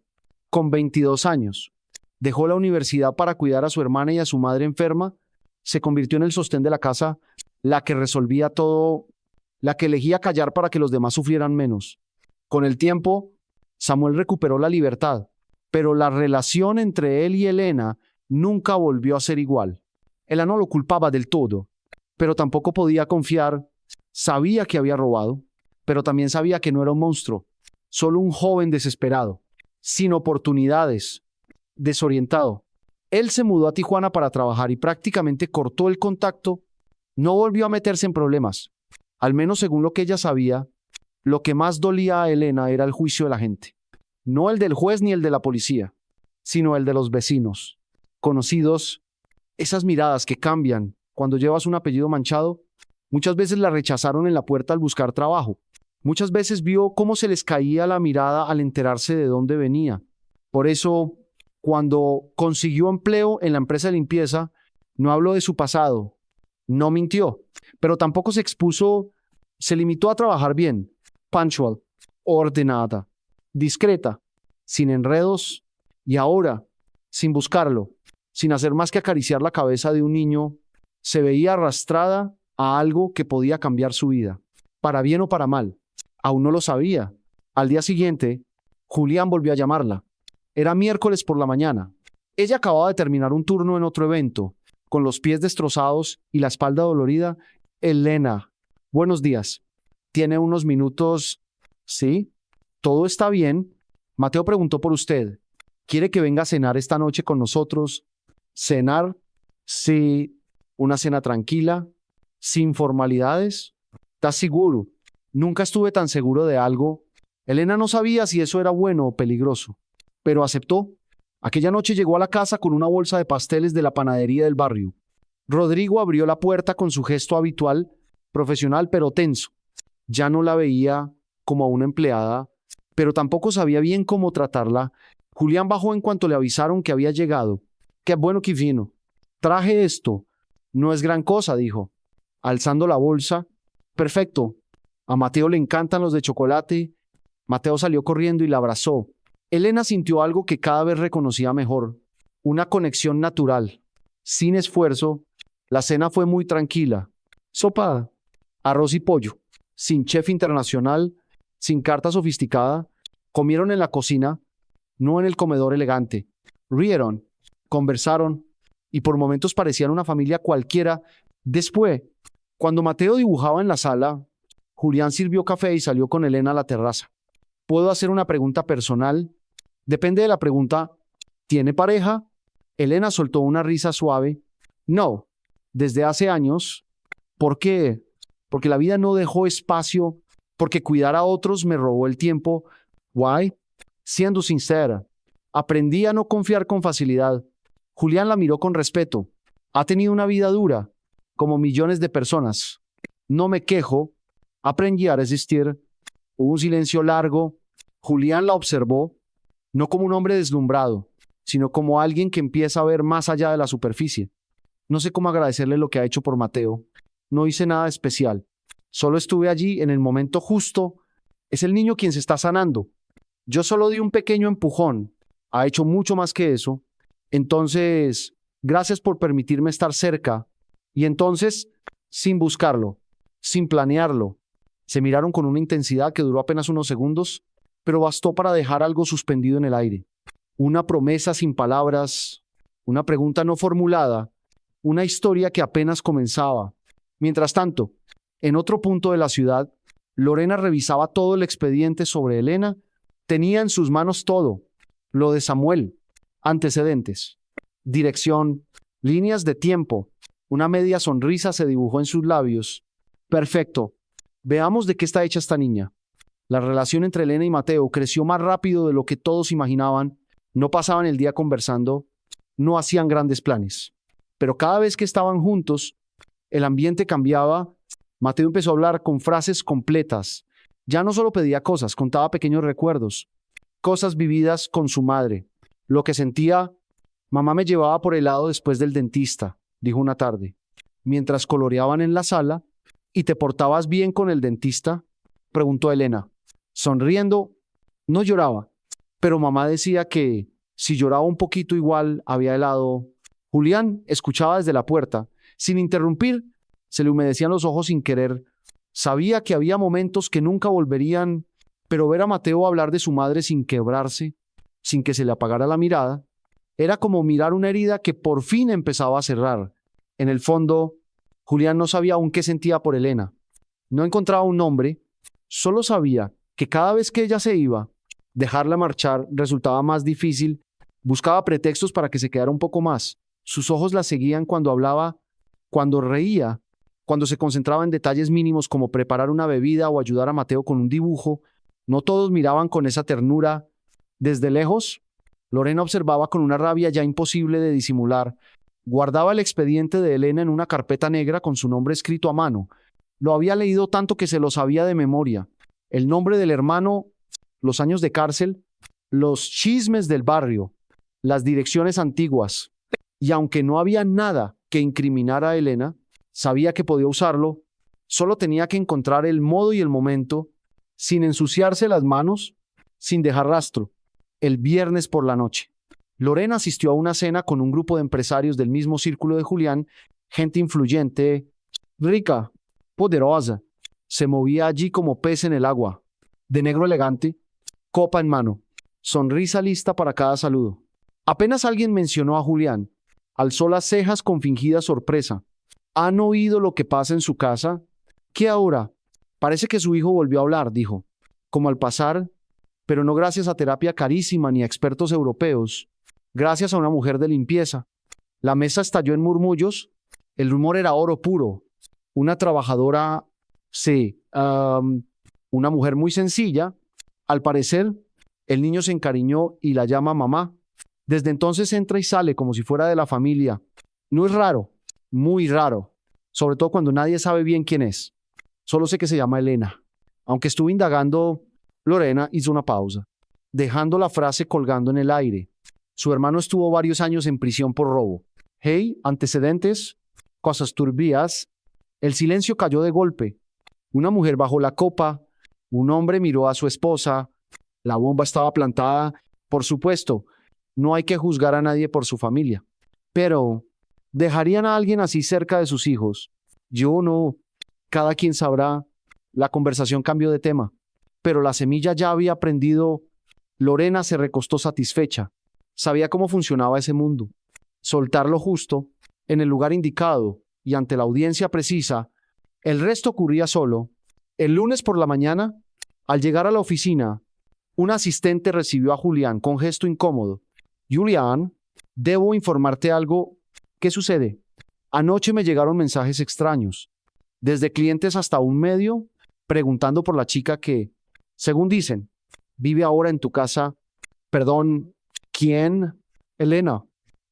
con 22 años, dejó la universidad para cuidar a su hermana y a su madre enferma. Se convirtió en el sostén de la casa, la que resolvía todo, la que elegía callar para que los demás sufrieran menos. Con el tiempo, Samuel recuperó la libertad, pero la relación entre él y Elena nunca volvió a ser igual. Elena no lo culpaba del todo, pero tampoco podía confiar. Sabía que había robado, pero también sabía que no era un monstruo, solo un joven desesperado, sin oportunidades, desorientado. Él se mudó a Tijuana para trabajar y prácticamente cortó el contacto. No volvió a meterse en problemas. Al menos según lo que ella sabía, lo que más dolía a Elena era el juicio de la gente. No el del juez ni el de la policía, sino el de los vecinos, conocidos, esas miradas que cambian cuando llevas un apellido manchado. Muchas veces la rechazaron en la puerta al buscar trabajo. Muchas veces vio cómo se les caía la mirada al enterarse de dónde venía. Por eso, cuando consiguió empleo en la empresa de limpieza, no habló de su pasado, no mintió, pero tampoco se expuso. Se limitó a trabajar bien, punctual, ordenada, discreta, sin enredos, y ahora, sin buscarlo, sin hacer más que acariciar la cabeza de un niño, se veía arrastrada a algo que podía cambiar su vida, para bien o para mal. Aún no lo sabía. Al día siguiente, Julián volvió a llamarla. Era miércoles por la mañana. Ella acababa de terminar un turno en otro evento, con los pies destrozados y la espalda dolorida. Elena, buenos días. ¿Tiene unos minutos? Sí. ¿Todo está bien? Mateo preguntó por usted. ¿Quiere que venga a cenar esta noche con nosotros? ¿Cenar? Sí. ¿Una cena tranquila? ¿Sin formalidades? ¿Estás seguro? Nunca estuve tan seguro de algo. Elena no sabía si eso era bueno o peligroso, pero aceptó. Aquella noche llegó a la casa con una bolsa de pasteles de la panadería del barrio. Rodrigo abrió la puerta con su gesto habitual, profesional pero tenso. Ya no la veía como a una empleada, pero tampoco sabía bien cómo tratarla. Julián bajó en cuanto le avisaron que había llegado. Qué bueno que vino. Traje esto. No es gran cosa, dijo, alzando la bolsa. Perfecto. A Mateo le encantan los de chocolate. Mateo salió corriendo y la abrazó. Elena sintió algo que cada vez reconocía mejor, una conexión natural. Sin esfuerzo, la cena fue muy tranquila. Sopa, arroz y pollo, sin chef internacional, sin carta sofisticada. Comieron en la cocina, no en el comedor elegante. Rieron, conversaron y por momentos parecían una familia cualquiera. Después, cuando Mateo dibujaba en la sala, Julián sirvió café y salió con Elena a la terraza. ¿Puedo hacer una pregunta personal? Depende de la pregunta. ¿Tiene pareja? Elena soltó una risa suave. No, desde hace años. ¿Por qué? Porque la vida no dejó espacio, porque cuidar a otros me robó el tiempo. Why? Siendo sincera, aprendí a no confiar con facilidad. Julián la miró con respeto. Ha tenido una vida dura, como millones de personas. No me quejo. Aprendí a resistir. Hubo un silencio largo. Julián la observó, no como un hombre deslumbrado, sino como alguien que empieza a ver más allá de la superficie. No sé cómo agradecerle lo que ha hecho por Mateo. No hice nada especial. Solo estuve allí en el momento justo. Es el niño quien se está sanando. Yo solo di un pequeño empujón. Ha hecho mucho más que eso. Entonces, gracias por permitirme estar cerca. Y entonces, sin buscarlo, sin planearlo, se miraron con una intensidad que duró apenas unos segundos, pero bastó para dejar algo suspendido en el aire. Una promesa sin palabras, una pregunta no formulada, una historia que apenas comenzaba. Mientras tanto, en otro punto de la ciudad, Lorena revisaba todo el expediente sobre Elena. Tenía en sus manos todo. Lo de Samuel, antecedentes, dirección, líneas de tiempo. Una media sonrisa se dibujó en sus labios. Perfecto. Veamos de qué está hecha esta niña. La relación entre Elena y Mateo creció más rápido de lo que todos imaginaban. No pasaban el día conversando, no hacían grandes planes. Pero cada vez que estaban juntos, el ambiente cambiaba. Mateo empezó a hablar con frases completas. Ya no solo pedía cosas, contaba pequeños recuerdos, cosas vividas con su madre. Lo que sentía, mamá me llevaba por helado después del dentista, dijo una tarde, mientras coloreaban en la sala. ¿Y te portabas bien con el dentista?, preguntó Elena. Sonriendo, no lloraba, pero mamá decía que si lloraba un poquito igual había helado. Julián escuchaba desde la puerta. Sin interrumpir, se le humedecían los ojos sin querer. Sabía que había momentos que nunca volverían, pero ver a Mateo hablar de su madre sin quebrarse, sin que se le apagara la mirada, era como mirar una herida que por fin empezaba a cerrar. En el fondo, Julián no sabía aún qué sentía por Elena. No encontraba un nombre, solo sabía que cada vez que ella se iba, dejarla marchar resultaba más difícil. Buscaba pretextos para que se quedara un poco más. Sus ojos la seguían cuando hablaba, cuando reía, cuando se concentraba en detalles mínimos como preparar una bebida o ayudar a Mateo con un dibujo. No todos miraban con esa ternura. Desde lejos, Lorena observaba con una rabia ya imposible de disimular. Guardaba el expediente de Elena en una carpeta negra con su nombre escrito a mano. Lo había leído tanto que se lo sabía de memoria. El nombre del hermano, los años de cárcel, los chismes del barrio, las direcciones antiguas. Y aunque no había nada que incriminara a Elena, sabía que podía usarlo. Solo tenía que encontrar el modo y el momento, sin ensuciarse las manos, sin dejar rastro. El viernes por la noche. Lorena asistió a una cena con un grupo de empresarios del mismo círculo de Julián, gente influyente, rica, poderosa. Se movía allí como pez en el agua, de negro elegante, copa en mano, sonrisa lista para cada saludo. Apenas alguien mencionó a Julián, alzó las cejas con fingida sorpresa. ¿Han oído lo que pasa en su casa? ¿Qué ahora? Parece que su hijo volvió a hablar, dijo, como al pasar, pero no gracias a terapia carísima ni a expertos europeos, gracias a una mujer de limpieza. La mesa estalló en murmullos, el rumor era oro puro. Una trabajadora, sí, una mujer muy sencilla. Al parecer, el niño se encariñó y la llama mamá. Desde entonces entra y sale como si fuera de la familia. No es raro, muy raro, sobre todo cuando nadie sabe bien quién es. Solo sé que se llama Elena. Aunque estuve indagando, Lorena hizo una pausa, dejando la frase colgando en el aire. Su hermano estuvo varios años en prisión por robo. Hey, antecedentes, cosas turbias. El silencio cayó de golpe. Una mujer bajó la copa, un hombre miró a su esposa, la bomba estaba plantada. Por supuesto, no hay que juzgar a nadie por su familia. Pero, ¿dejarían a alguien así cerca de sus hijos? Yo no. Cada quien sabrá. La conversación cambió de tema, pero la semilla ya había prendido. Lorena se recostó satisfecha. Sabía cómo funcionaba ese mundo. Soltar lo justo, en el lugar indicado y ante la audiencia precisa. El resto ocurría solo. El lunes por la mañana, al llegar a la oficina, un asistente recibió a Julián con gesto incómodo. Julián, debo informarte algo. ¿Qué sucede? Anoche me llegaron mensajes extraños, desde clientes hasta un medio, preguntando por la chica que, según dicen, vive ahora en tu casa. Perdón, ¿quién? Elena.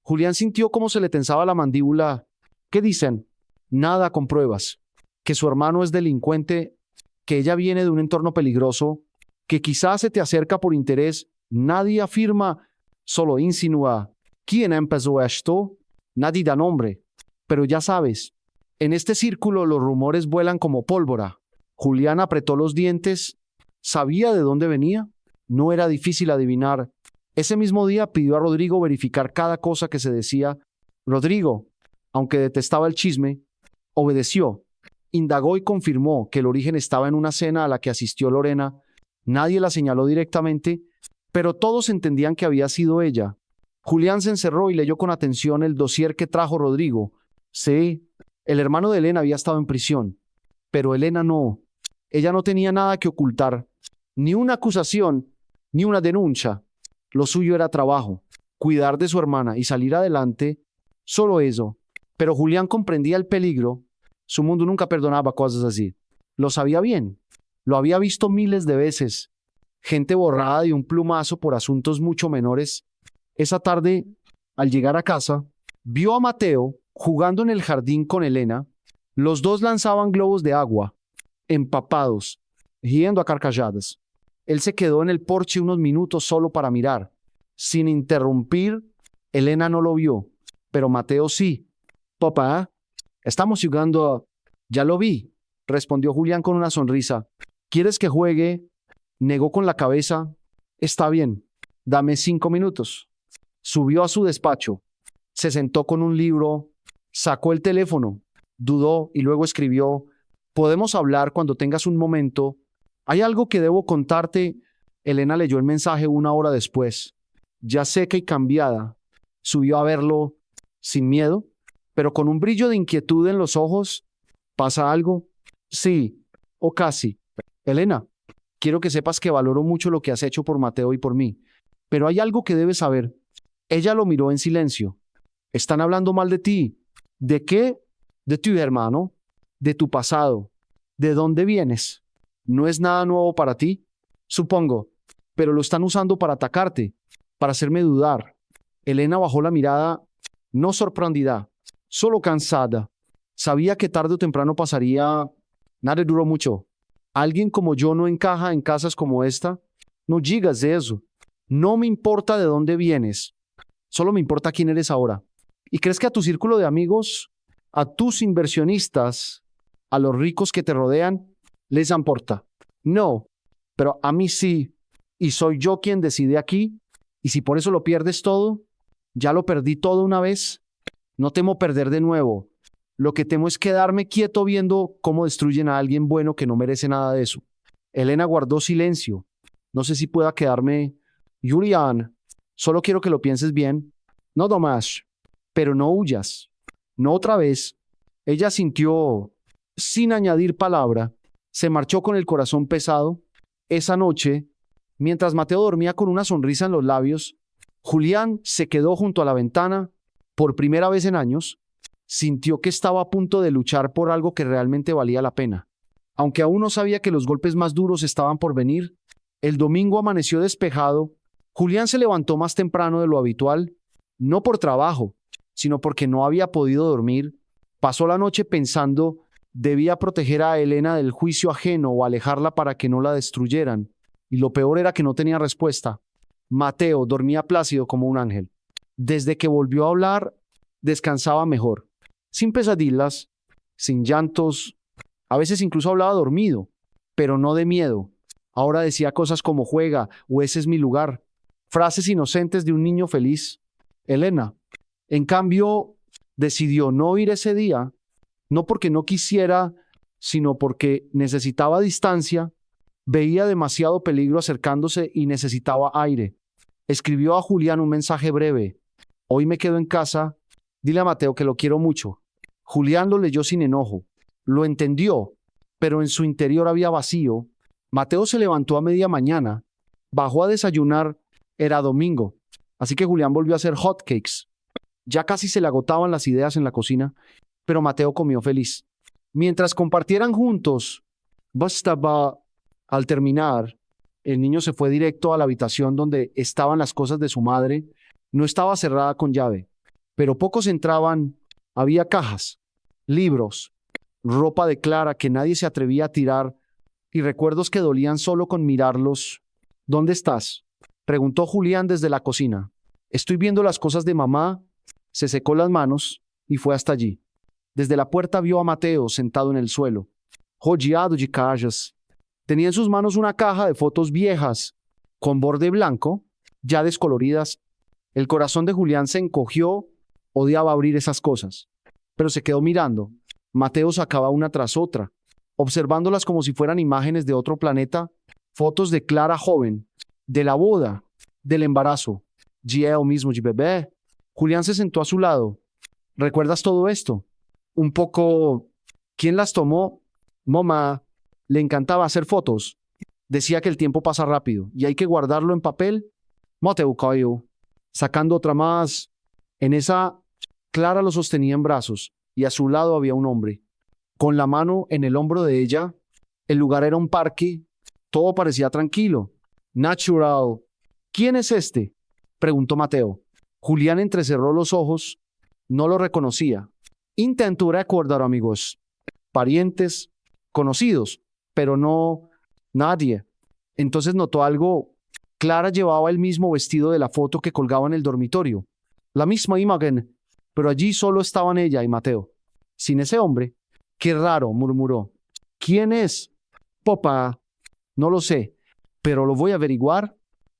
Julián sintió cómo se le tensaba la mandíbula. ¿Qué dicen? Nada con pruebas. Que su hermano es delincuente, que ella viene de un entorno peligroso, que quizás se te acerca por interés. Nadie afirma, solo insinúa. ¿Quién empezó esto? Nadie da nombre. Pero ya sabes, en este círculo los rumores vuelan como pólvora. Julián apretó los dientes. ¿Sabía de dónde venía? No era difícil adivinar. Ese mismo día pidió a Rodrigo verificar cada cosa que se decía. Rodrigo, aunque detestaba el chisme, obedeció. Indagó y confirmó que el origen estaba en una cena a la que asistió Lorena. Nadie la señaló directamente, pero todos entendían que había sido ella. Julián se encerró y leyó con atención el dossier que trajo Rodrigo. Sí, el hermano de Elena había estado en prisión, pero Elena no. Ella no tenía nada que ocultar, ni una acusación, ni una denuncia. Lo suyo era trabajo, cuidar de su hermana y salir adelante, solo eso. Pero Julián comprendía el peligro. Su mundo nunca perdonaba cosas así. Lo sabía bien. Lo había visto miles de veces. Gente borrada de un plumazo por asuntos mucho menores. Esa tarde, al llegar a casa, vio a Mateo jugando en el jardín con Elena. Los dos lanzaban globos de agua, empapados, riendo a carcajadas. Él se quedó en el porche unos minutos solo para mirar. Sin interrumpir, Elena no lo vio, pero Mateo sí. Papá, estamos jugando a... Ya lo vi, respondió Julián con una sonrisa. ¿Quieres que juegue? Negó con la cabeza. Está bien, dame 5 minutos. Subió a su despacho, se sentó con un libro, sacó el teléfono, dudó y luego escribió: «Podemos hablar cuando tengas un momento. Hay algo que debo contarte». Elena leyó el mensaje 1 hora después, ya seca y cambiada. Subió a verlo sin miedo, pero con un brillo de inquietud en los ojos. ¿Pasa algo? Sí, o casi. Elena, quiero que sepas que valoro mucho lo que has hecho por Mateo y por mí, pero hay algo que debes saber. Ella lo miró en silencio. Están hablando mal de ti. ¿De qué? De tu hermano, de tu pasado, de dónde vienes. ¿No es nada nuevo para ti? Supongo, pero lo están usando para atacarte, para hacerme dudar. Elena bajó la mirada, no sorprendida, solo cansada. Sabía que tarde o temprano pasaría. Nada duró mucho. Alguien como yo no encaja en casas como esta. No digas eso. No me importa de dónde vienes. Solo me importa quién eres ahora. ¿Y crees que a tu círculo de amigos, a tus inversionistas, a los ricos que te rodean, les importa? No, pero a mí sí. Y soy yo quien decide aquí. Y si por eso lo pierdes todo, ya lo perdí todo una vez. No temo perder de nuevo. Lo que temo es quedarme quieto viendo cómo destruyen a alguien bueno que no merece nada de eso. Elena guardó silencio. No sé si pueda quedarme. Julián, solo quiero que lo pienses bien. No, Tomás, pero no huyas. No otra vez. Ella sintió, sin añadir palabra, Se marchó con el corazón pesado. Esa noche, mientras Mateo dormía con una sonrisa en los labios, Julián se quedó junto a la ventana. Por primera vez en años, sintió que estaba a punto de luchar por algo que realmente valía la pena. Aunque aún no sabía que los golpes más duros estaban por venir, el domingo amaneció despejado. Julián se levantó más temprano de lo habitual, no por trabajo, sino porque no había podido dormir. Pasó la noche pensando, debía proteger a Elena del juicio ajeno o alejarla para que no la destruyeran. Y lo peor era que no tenía respuesta. Mateo dormía plácido como un ángel. Desde que volvió a hablar, descansaba mejor, sin pesadillas, sin llantos. A veces incluso hablaba dormido, pero no de miedo. Ahora decía cosas como juega o ese es mi lugar. Frases inocentes de un niño feliz. Elena, en cambio, decidió no ir ese día, no porque no quisiera, sino porque necesitaba distancia, veía demasiado peligro acercándose y necesitaba aire. Escribió a Julián un mensaje breve. Hoy me quedo en casa, dile a Mateo que lo quiero mucho. Julián lo leyó sin enojo. Lo entendió, pero en su interior había vacío. Mateo se levantó a media mañana, bajó a desayunar, era domingo, así que Julián volvió a hacer hotcakes. Ya casi se le agotaban las ideas en la cocina, pero Mateo comió feliz. Mientras compartieran juntos, bastaba, al terminar, el niño se fue directo a la habitación donde estaban las cosas de su madre. No estaba cerrada con llave, pero pocos entraban. Había cajas, libros, ropa de Clara que nadie se atrevía a tirar y recuerdos que dolían solo con mirarlos. ¿Dónde estás?, preguntó Julián desde la cocina. Estoy viendo las cosas de mamá. Se secó las manos y fue hasta allí. Desde la puerta vio a Mateo sentado en el suelo, rodeado de cajas. Tenía en sus manos una caja de fotos viejas, con borde blanco, ya descoloridas. El corazón de Julián se encogió. Odiaba abrir esas cosas, pero se quedó mirando. Mateo sacaba una tras otra, observándolas como si fueran imágenes de otro planeta, fotos de Clara joven, de la boda, del embarazo, de él mismo de bebé. Julián se sentó a su lado. ¿Recuerdas todo esto? Un poco. ¿Quién las tomó? Mamá. Le encantaba hacer fotos. Decía que el tiempo pasa rápido y hay que guardarlo en papel. Mateo cayó, sacando otra más. En esa, Clara lo sostenía en brazos y a su lado había un hombre. Con la mano en el hombro de ella, el lugar era un parque. Todo parecía tranquilo. Natural. ¿Quién es este?, preguntó Mateo. Julián entrecerró los ojos. No lo reconocía. Intentó recordar amigos, parientes, conocidos, pero no nadie. Entonces notó algo. Clara llevaba el mismo vestido de la foto que colgaba en el dormitorio. La misma imagen, pero allí solo estaban ella y Mateo. Sin ese hombre. Qué raro, murmuró. ¿Quién es? Papá. No lo sé, pero lo voy a averiguar.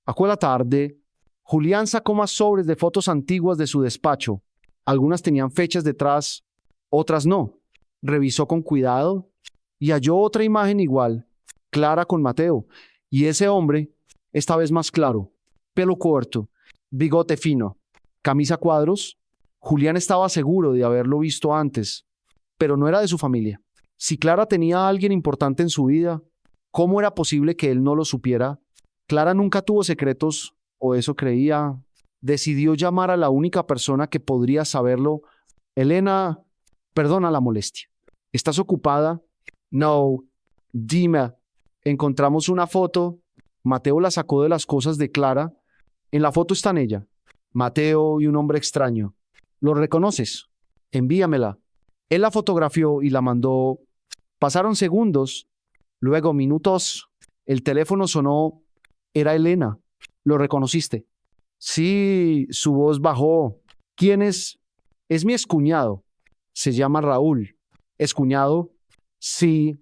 Aquella tarde, Julián sacó más sobres de fotos antiguas de su despacho. Algunas tenían fechas detrás, otras no. Revisó con cuidado y halló otra imagen igual, Clara con Mateo. Y ese hombre, esta vez más claro, pelo corto, bigote fino, camisa a cuadros. Julián estaba seguro de haberlo visto antes, pero no era de su familia. Si Clara tenía a alguien importante en su vida, ¿cómo era posible que él no lo supiera? Clara nunca tuvo secretos, o eso creía. Decidió llamar a la única persona que podría saberlo. Elena, perdona la molestia. ¿Estás ocupada? No. Dime. Encontramos una foto. Mateo la sacó de las cosas de Clara. En la foto están ella, Mateo y un hombre extraño. ¿Lo reconoces? Envíamela. Él la fotografió y la mandó. Pasaron segundos, luego minutos. El teléfono sonó. Era Elena. ¿Lo reconociste? Sí, su voz bajó. ¿Quién es? Es mi excuñado. Se llama Raúl. ¿Excuñado? Sí.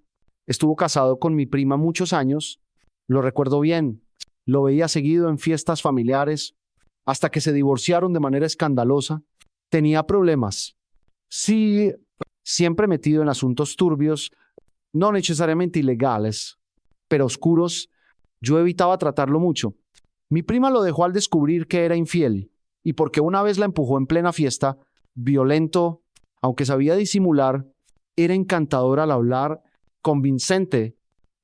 Estuvo casado con mi prima muchos años. Lo recuerdo bien. Lo veía seguido en fiestas familiares, hasta que se divorciaron de manera escandalosa. Tenía problemas. Sí, siempre metido en asuntos turbios, no necesariamente ilegales, pero oscuros. Yo evitaba tratarlo mucho. Mi prima lo dejó al descubrir que era infiel, y porque una vez la empujó en plena fiesta, violento, aunque sabía disimular, era encantador al hablar, convincente,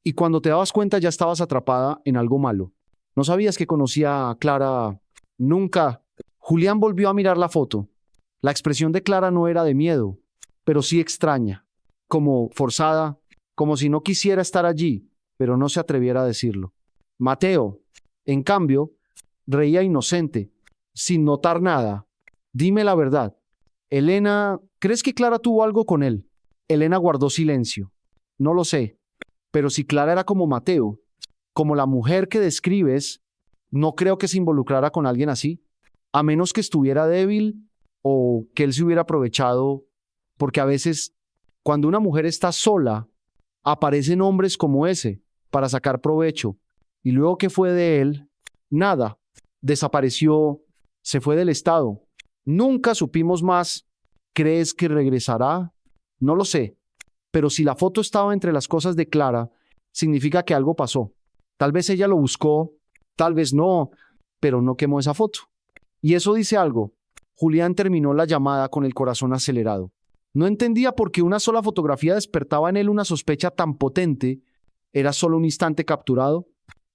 y cuando te dabas cuenta ya estabas atrapada en algo malo. No sabías que conocía a Clara. Nunca. Julián volvió a mirar la foto. La expresión de Clara no era de miedo, pero sí extraña, como forzada, como si no quisiera estar allí, pero no se atreviera a decirlo. Mateo, en cambio, reía inocente, sin notar nada. Dime la verdad. Elena, ¿crees que Clara tuvo algo con él? Elena guardó silencio. No lo sé, pero si Clara era como Mateo, como la mujer que describes, no creo que se involucrara con alguien así, a menos que estuviera débil o que él se hubiera aprovechado, porque a veces, cuando una mujer está sola, aparecen hombres como ese para sacar provecho. Y luego, ¿qué fue de él? Nada. Desapareció, se fue del estado. Nunca supimos más. ¿Crees que regresará? No lo sé. Pero si la foto estaba entre las cosas de Clara, significa que algo pasó. Tal vez ella lo buscó, tal vez no, pero no quemó esa foto. Y eso dice algo. Julián terminó la llamada con el corazón acelerado. No entendía por qué una sola fotografía despertaba en él una sospecha tan potente. Era solo un instante capturado,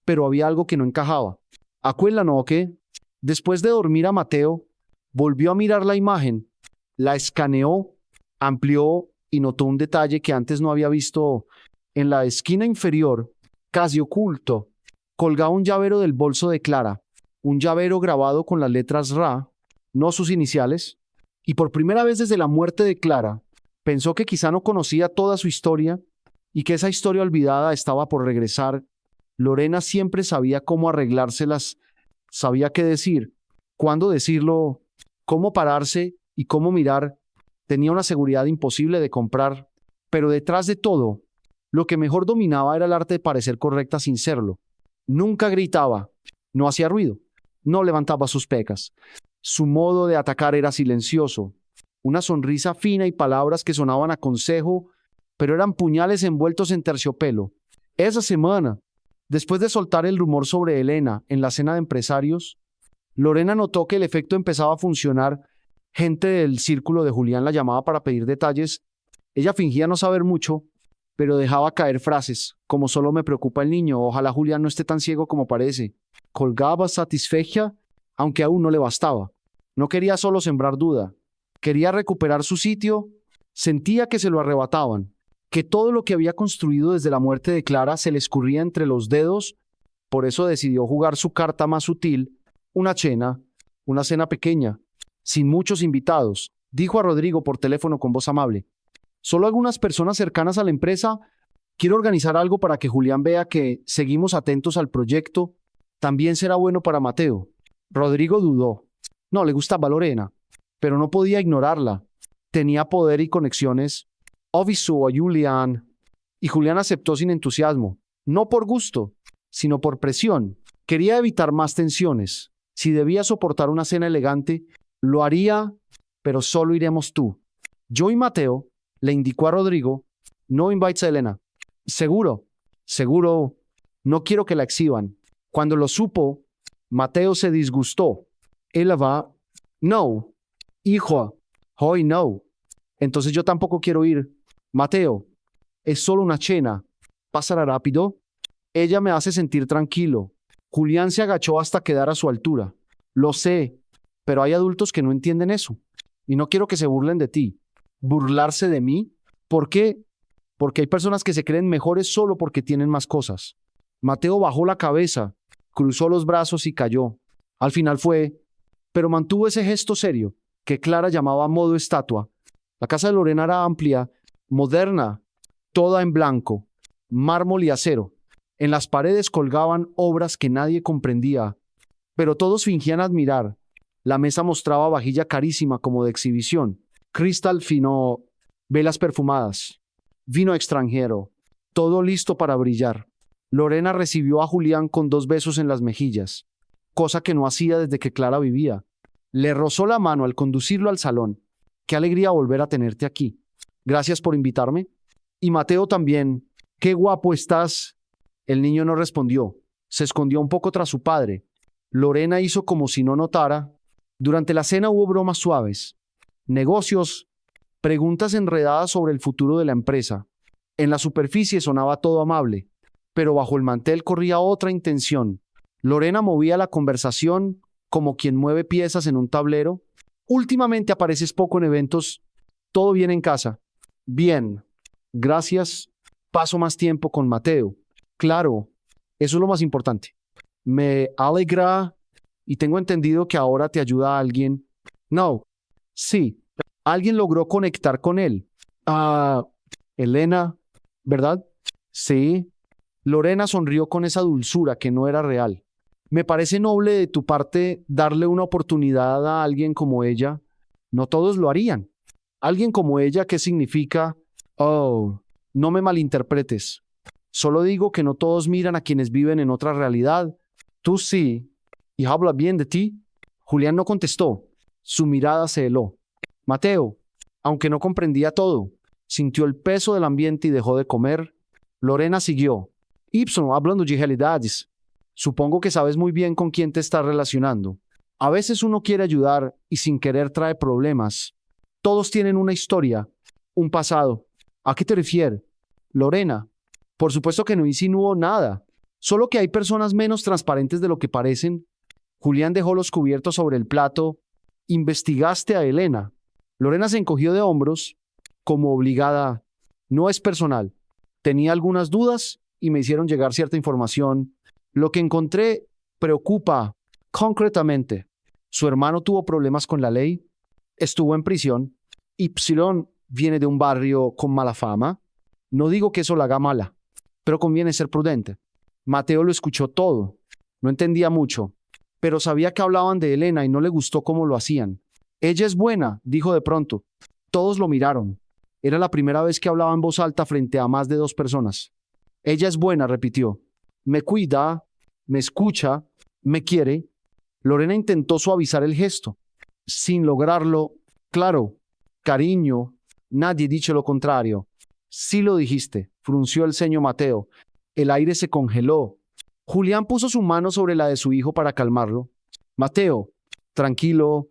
pero había algo que no encajaba. ¿Acuerdan o qué? Después de dormir a Mateo, volvió a mirar la imagen, la escaneó, amplió y notó un detalle que antes no había visto. En la esquina inferior, casi oculto, colgaba un llavero del bolso de Clara, un llavero grabado con las letras Ra, no sus iniciales, y por primera vez desde la muerte de Clara, pensó que quizá no conocía toda su historia y que esa historia olvidada estaba por regresar. Lorena siempre sabía cómo arreglárselas, sabía qué decir, cuándo decirlo, cómo pararse y cómo mirar. Tenía una seguridad imposible de comprar, pero detrás de todo, lo que mejor dominaba era el arte de parecer correcta sin serlo. Nunca gritaba, no hacía ruido, no levantaba sus pecas. Su modo de atacar era silencioso, una sonrisa fina y palabras que sonaban a consejo, pero eran puñales envueltos en terciopelo. Esa semana, después de soltar el rumor sobre Elena en la cena de empresarios, Lorena notó que el efecto empezaba a funcionar. Gente del círculo de Julián la llamaba para pedir detalles. Ella fingía no saber mucho, pero dejaba caer frases, como solo me preocupa el niño, ojalá Julián no esté tan ciego como parece. Colgaba satisfecha, aunque aún no le bastaba. No quería solo sembrar duda, quería recuperar su sitio. Sentía que se lo arrebataban, que todo lo que había construido desde la muerte de Clara se le escurría entre los dedos. Por eso decidió jugar su carta más sutil, una cena pequeña, sin muchos invitados. Dijo a Rodrigo por teléfono con voz amable: solo algunas personas cercanas a la empresa. Quiero organizar algo para que Julián vea que seguimos atentos al proyecto. También será bueno para Mateo. Rodrigo dudó. No le gustaba Lorena, pero no podía ignorarla. Tenía poder y conexiones. Avisó a Julián, y Julián aceptó sin entusiasmo, no por gusto, sino por presión. Quería evitar más tensiones. Si debía soportar una cena elegante, lo haría, pero solo iremos tú, yo y Mateo. Le indicó a Rodrigo: no invites a Elena. Seguro, no quiero que la exhiban. Cuando lo supo, Mateo se disgustó. Él va: no, hijo, hoy no. Entonces yo tampoco quiero ir. Mateo, es solo una cena. ¿Pasará rápido? Ella me hace sentir tranquilo. Julián se agachó hasta quedar a su altura. Lo sé, pero hay adultos que no entienden eso. Y no quiero que se burlen de ti. ¿Burlarse de mí? ¿Por qué? Porque hay personas que se creen mejores solo porque tienen más cosas. Mateo bajó la cabeza, cruzó los brazos y cayó. Al final pero mantuvo ese gesto serio, que Clara llamaba modo estatua. La casa de Lorena era amplia, moderna, toda en blanco, mármol y acero. En las paredes colgaban obras que nadie comprendía, pero todos fingían admirar. La mesa mostraba vajilla carísima como de exhibición, cristal fino, velas perfumadas, vino extranjero, todo listo para brillar. Lorena recibió a Julián con 2 besos en las mejillas, cosa que no hacía desde que Clara vivía. Le rozó la mano al conducirlo al salón. Qué alegría volver a tenerte aquí. Gracias por invitarme. Y Mateo también. Qué guapo estás. El niño no respondió. Se escondió un poco tras su padre. Lorena hizo como si no notara. Durante la cena hubo bromas suaves, negocios, preguntas enredadas sobre el futuro de la empresa. En la superficie sonaba todo amable. pero bajo el mantel corría otra intención. Lorena movía la conversación como quien mueve piezas en un tablero. Últimamente apareces poco en eventos. ¿Todo bien en casa? Bien, gracias. Paso más tiempo con Mateo. Claro, eso es lo más importante. Me alegra y tengo entendido que ahora te ayuda alguien. No, sí, alguien logró conectar con él. Ah, Elena, ¿verdad? Sí. Lorena sonrió con esa dulzura que no era real. Me parece noble de tu parte darle una oportunidad a alguien como ella. No todos lo harían. Alguien como ella, ¿qué significa? Oh, no me malinterpretes. Solo digo que no todos miran a quienes viven en otra realidad. Tú sí. ¿Y habla bien de ti? Julián no contestó. Su mirada se heló. Mateo, aunque no comprendía todo, sintió el peso del ambiente y dejó de comer. Lorena siguió. Ibson, hablando de realidades. Supongo que sabes muy bien con quién te estás relacionando. A veces uno quiere ayudar y sin querer trae problemas. Todos tienen una historia, un pasado. ¿A qué te refieres? Lorena, por supuesto que no insinuó nada. Solo que hay personas menos transparentes de lo que parecen. Julián dejó los cubiertos sobre el plato. Investigaste a Elena. Lorena se encogió de hombros, como obligada. No es personal. Tenía algunas dudas y me hicieron llegar cierta información. Lo que encontré preocupa concretamente. Su hermano tuvo problemas con la ley. Estuvo en prisión. Y viene de un barrio con mala fama. No digo que eso la haga mala, pero conviene ser prudente. Mateo lo escuchó todo. No entendía mucho, pero sabía que hablaban de Elena y no le gustó cómo lo hacían. Ella es buena, dijo de pronto. Todos lo miraron. Era la primera vez que hablaba en voz alta frente a más de 2 personas. Ella es buena, repitió. Me cuida, me escucha, me quiere. Lorena intentó suavizar el gesto. Sin lograrlo, claro, cariño, nadie dice lo contrario. Sí lo dijiste, frunció el ceño Mateo. El aire se congeló. Julián puso su mano sobre la de su hijo para calmarlo. Mateo, tranquilo,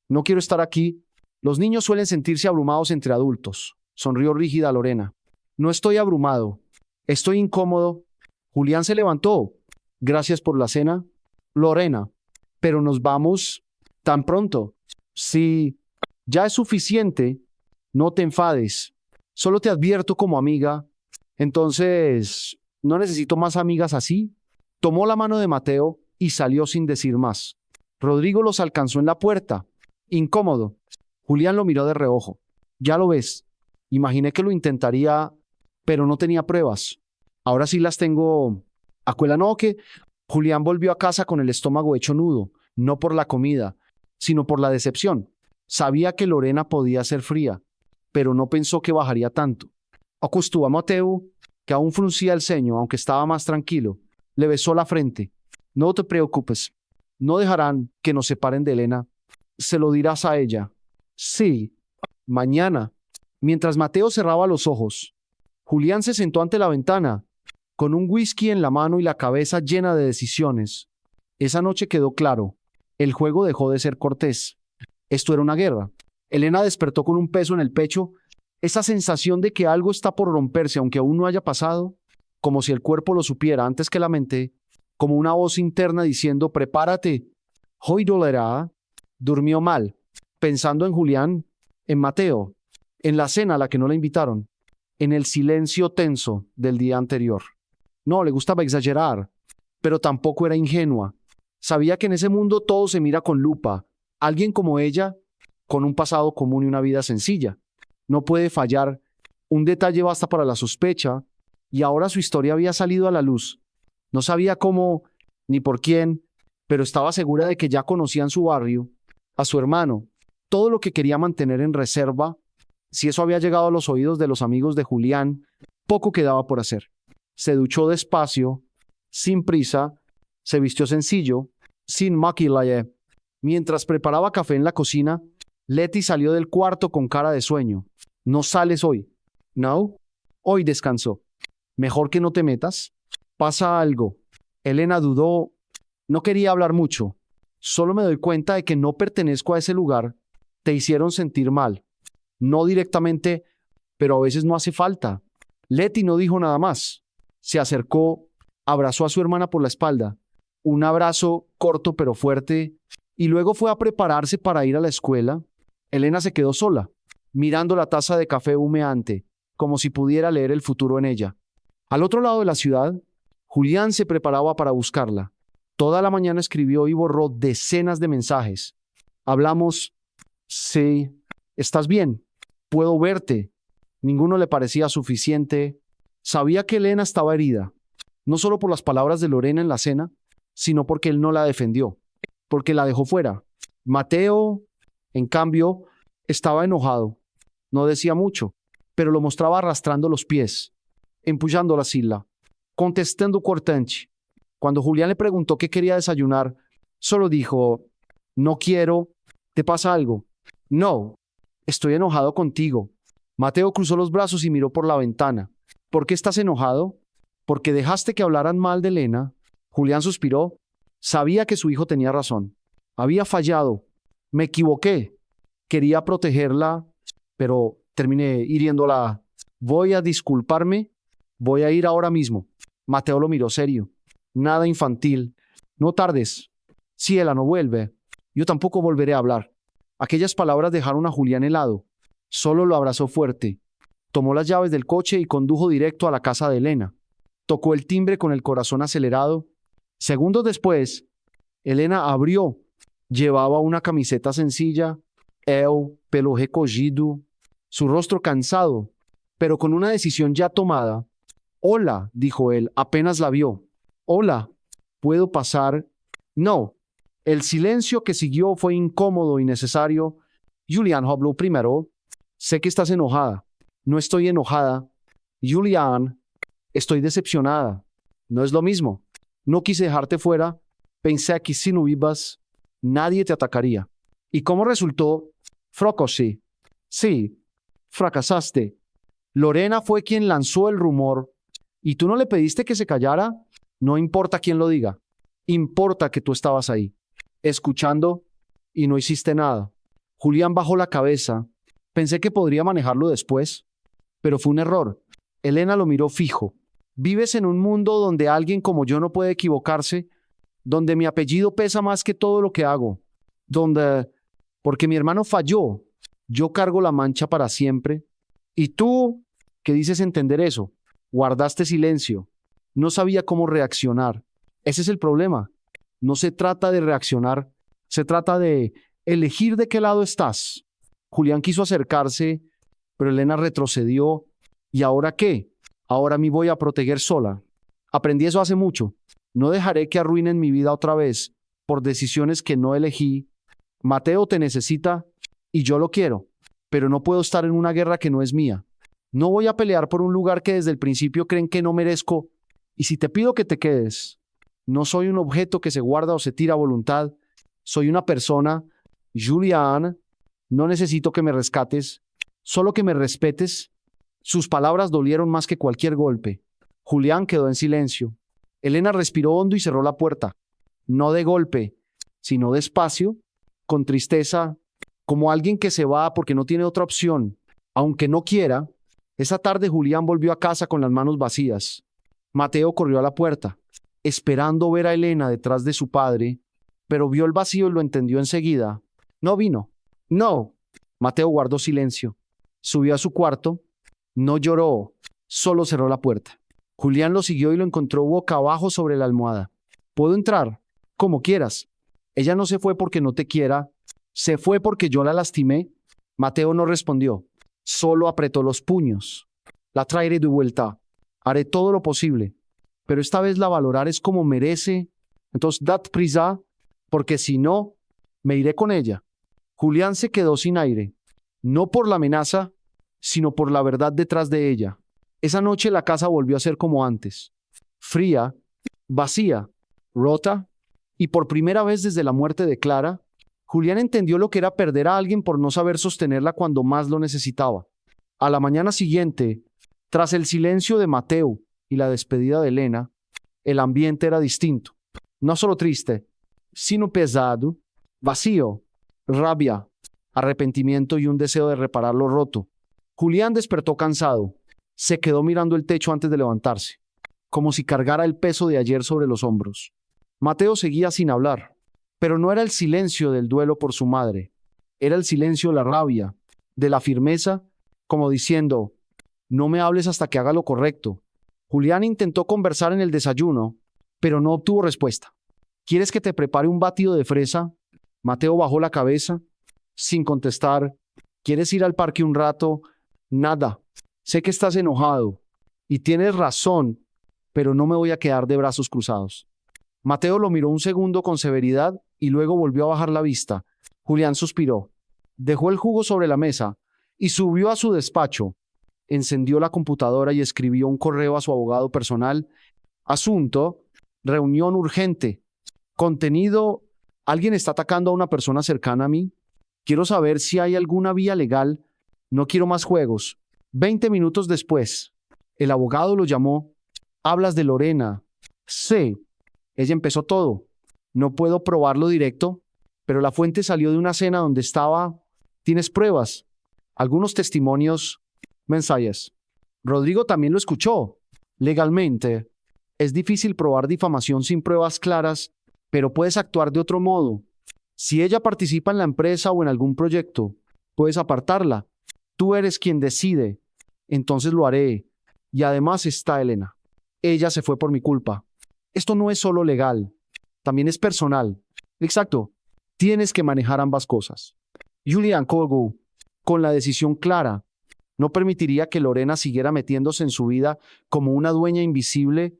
no quiero estar aquí. Los niños suelen sentirse abrumados entre adultos. Sonrió rígida Lorena. No estoy abrumado, estoy incómodo. Julián se levantó. Gracias por la cena. Lorena, pero nos vamos tan pronto. Sí, ya es suficiente. No te enfades. Solo te advierto como amiga. Entonces, ¿no necesito más amigas así? Tomó la mano de Mateo y salió sin decir más. Rodrigo los alcanzó en la puerta. Incómodo. Julián lo miró de reojo. Ya lo ves. Imaginé que lo intentaría, pero no tenía pruebas. Ahora sí las tengo. Aquella noche, Julián volvió a casa con el estómago hecho nudo, no por la comida, sino por la decepción. Sabía que Lorena podía ser fría, pero no pensó que bajaría tanto. Acostó a Mateo, que aún fruncía el ceño, aunque estaba más tranquilo. Le besó la frente. No te preocupes. No dejarán que nos separen de Elena. Se lo dirás a ella. Sí, mañana. Mientras Mateo cerraba los ojos, Julián se sentó ante la ventana, con un whisky en la mano y la cabeza llena de decisiones. Esa noche quedó claro. El juego dejó de ser cortés. Esto era una guerra. Elena despertó con un peso en el pecho, esa sensación de que algo está por romperse aunque aún no haya pasado, como si el cuerpo lo supiera antes que la mente, como una voz interna diciendo prepárate. Hoy dolerá. Durmió mal, pensando en Julián, en Mateo, en la cena a la que no la invitaron, en el silencio tenso del día anterior. No, le gustaba exagerar, pero tampoco era ingenua. Sabía que en ese mundo todo se mira con lupa. Alguien como ella, con un pasado común y una vida sencilla. No puede fallar. Un detalle basta para la sospecha, y ahora su historia había salido a la luz. No sabía cómo ni por quién, pero estaba segura de que ya conocían su barrio, a su hermano, todo lo que quería mantener en reserva. Si eso había llegado a los oídos de los amigos de Julián, poco quedaba por hacer. Se duchó despacio, sin prisa, se vistió sencillo, sin maquillaje. Mientras preparaba café en la cocina, Leti salió del cuarto con cara de sueño. ¿No sales hoy? No. Hoy descansó. Mejor que no te metas. Pasa algo. Elena dudó. No quería hablar mucho. Solo me doy cuenta de que no pertenezco a ese lugar. Te hicieron sentir mal. No directamente, pero a veces no hace falta. Leti no dijo nada más. Se acercó abrazó a su hermana por la espalda, un abrazo corto pero fuerte, y luego fue a prepararse para ir a la escuela. Elena se quedó sola, mirando la taza de café humeante, como si pudiera leer el futuro en ella. Al otro lado de la ciudad, Julián se preparaba para buscarla. Toda la mañana escribió y borró decenas de mensajes. Hablamos. Sí. ¿Estás bien? Puedo verte. Ninguno le parecía suficiente. Sabía que Elena estaba herida, no solo por las palabras de Lorena en la cena, sino porque él no la defendió, porque la dejó fuera. Mateo, en cambio, estaba enojado. No decía mucho, pero lo mostraba arrastrando los pies, empullando la silla, contestando cortante. Cuando Julián le preguntó qué quería desayunar, solo dijo: no quiero. ¿Te pasa algo? No, estoy enojado contigo. Mateo cruzó los brazos y miró por la ventana. ¿Por qué estás enojado? ¿Porque dejaste que hablaran mal de Elena? Julián suspiró. Sabía que su hijo tenía razón. Había fallado. Me equivoqué. Quería protegerla, pero terminé hiriéndola. Voy a disculparme. Voy a ir ahora mismo. Mateo lo miró serio. Nada infantil. No tardes. Si ella no vuelve, yo tampoco volveré a hablar. Aquellas palabras dejaron a Julián helado. Solo lo abrazó fuerte. Tomó las llaves del coche y condujo directo a la casa de Elena. Tocó el timbre con el corazón acelerado. Segundos después, Elena abrió. Llevaba una camiseta sencilla, el pelo recogido, su rostro cansado, pero con una decisión ya tomada. Hola, dijo él, apenas la vio. Hola, ¿puedo pasar? No. El silencio que siguió fue incómodo y necesario. Julián habló primero. Sé que estás enojada. No estoy enojada. Julián, estoy decepcionada. No es lo mismo. No quise dejarte fuera. Pensé que si no ibas, nadie te atacaría. ¿Y cómo resultó? Fracasé. Sí, fracasaste. Lorena fue quien lanzó el rumor. ¿Y tú no le pediste que se callara? No importa quién lo diga. Importa que tú estabas ahí, escuchando, y no hiciste nada. Julián bajó la cabeza. Pensé que podría manejarlo después, pero fue un error. Elena lo miró fijo. ¿Vives en un mundo donde alguien como yo no puede equivocarse? Donde mi apellido pesa más que todo lo que hago. Donde, porque mi hermano falló, yo cargo la mancha para siempre. Y tú, que dices entender eso, guardaste silencio. No sabía cómo reaccionar. Ese es el problema. No se trata de reaccionar, se trata de elegir de qué lado estás. Julián quiso acercarse, pero Elena retrocedió. ¿Y ahora qué? Ahora me voy a proteger sola. Aprendí eso hace mucho. No dejaré que arruinen mi vida otra vez por decisiones que no elegí. Mateo te necesita y yo lo quiero, pero no puedo estar en una guerra que no es mía. No voy a pelear por un lugar que desde el principio creen que no merezco. Y si te pido que te quedes, no soy un objeto que se guarda o se tira a voluntad. Soy una persona. Julián, no necesito que me rescates, solo que me respetes. Sus palabras dolieron más que cualquier golpe. Julián quedó en silencio. Elena respiró hondo y cerró la puerta. No de golpe, sino despacio, con tristeza, como alguien que se va porque no tiene otra opción, aunque no quiera. Esa tarde Julián volvió a casa con las manos vacías. Mateo corrió a la puerta, esperando ver a Elena detrás de su padre, pero vio el vacío y lo entendió enseguida. No vino. No. Mateo guardó silencio. Subió a su cuarto. No lloró, solo cerró la puerta. Julián lo siguió y lo encontró boca abajo sobre la almohada. ¿Puedo entrar? Como quieras. Ella no se fue porque no te quiera. Se fue porque yo la lastimé. Mateo no respondió. Solo apretó los puños. La traeré de vuelta. Haré todo lo posible. Pero esta vez la valoraré como merece. Entonces, dad prisa, porque si no, me iré con ella. Julián se quedó sin aire. No por la amenaza, sino por la verdad detrás de ella. Esa noche la casa volvió a ser como antes. Fría, vacía, rota, y por primera vez desde la muerte de Clara, Julián entendió lo que era perder a alguien por no saber sostenerla cuando más lo necesitaba. A la mañana siguiente, tras el silencio de Mateo y la despedida de Elena, el ambiente era distinto. No solo triste, sino pesado, vacío, rabia, arrepentimiento y un deseo de reparar lo roto. Julián despertó cansado. Se quedó mirando el techo antes de levantarse. como si cargara el peso de ayer sobre los hombros. Mateo seguía sin hablar, pero no era el silencio del duelo por su madre, era el silencio de la rabia, de la firmeza, como diciendo, no me hables hasta que haga lo correcto. Julián intentó conversar en el desayuno, pero no obtuvo respuesta. ¿Quieres que te prepare un batido de fresa? Mateo bajó la cabeza, sin contestar. ¿Quieres ir al parque un rato? Nada. Sé que estás enojado, y tienes razón, pero no me voy a quedar de brazos cruzados. Mateo lo miró un segundo con severidad y luego volvió a bajar la vista. Julián suspiró, dejó el jugo sobre la mesa y subió a su despacho. Encendió la computadora y escribió un correo a su abogado personal. Asunto, reunión urgente. Contenido, alguien está atacando a una persona cercana a mí. Quiero saber si hay alguna vía legal. No quiero más juegos. 20 minutos después, el abogado lo llamó. Hablas de Lorena. Sí. Ella empezó todo. No puedo probarlo directo, pero la fuente salió de una cena donde estaba. ¿Tienes pruebas? Algunos testimonios, mensajes. Rodrigo también lo escuchó. Legalmente, es difícil probar difamación sin pruebas claras, pero puedes actuar de otro modo. Si ella participa en la empresa o en algún proyecto, puedes apartarla. Tú eres quien decide. Entonces lo haré. Y además está Elena. Ella se fue por mi culpa. Esto no es solo legal, también es personal. Exacto. Tienes que manejar ambas cosas. Julian Colgo, con la decisión clara, no permitiría que Lorena siguiera metiéndose en su vida como una dueña invisible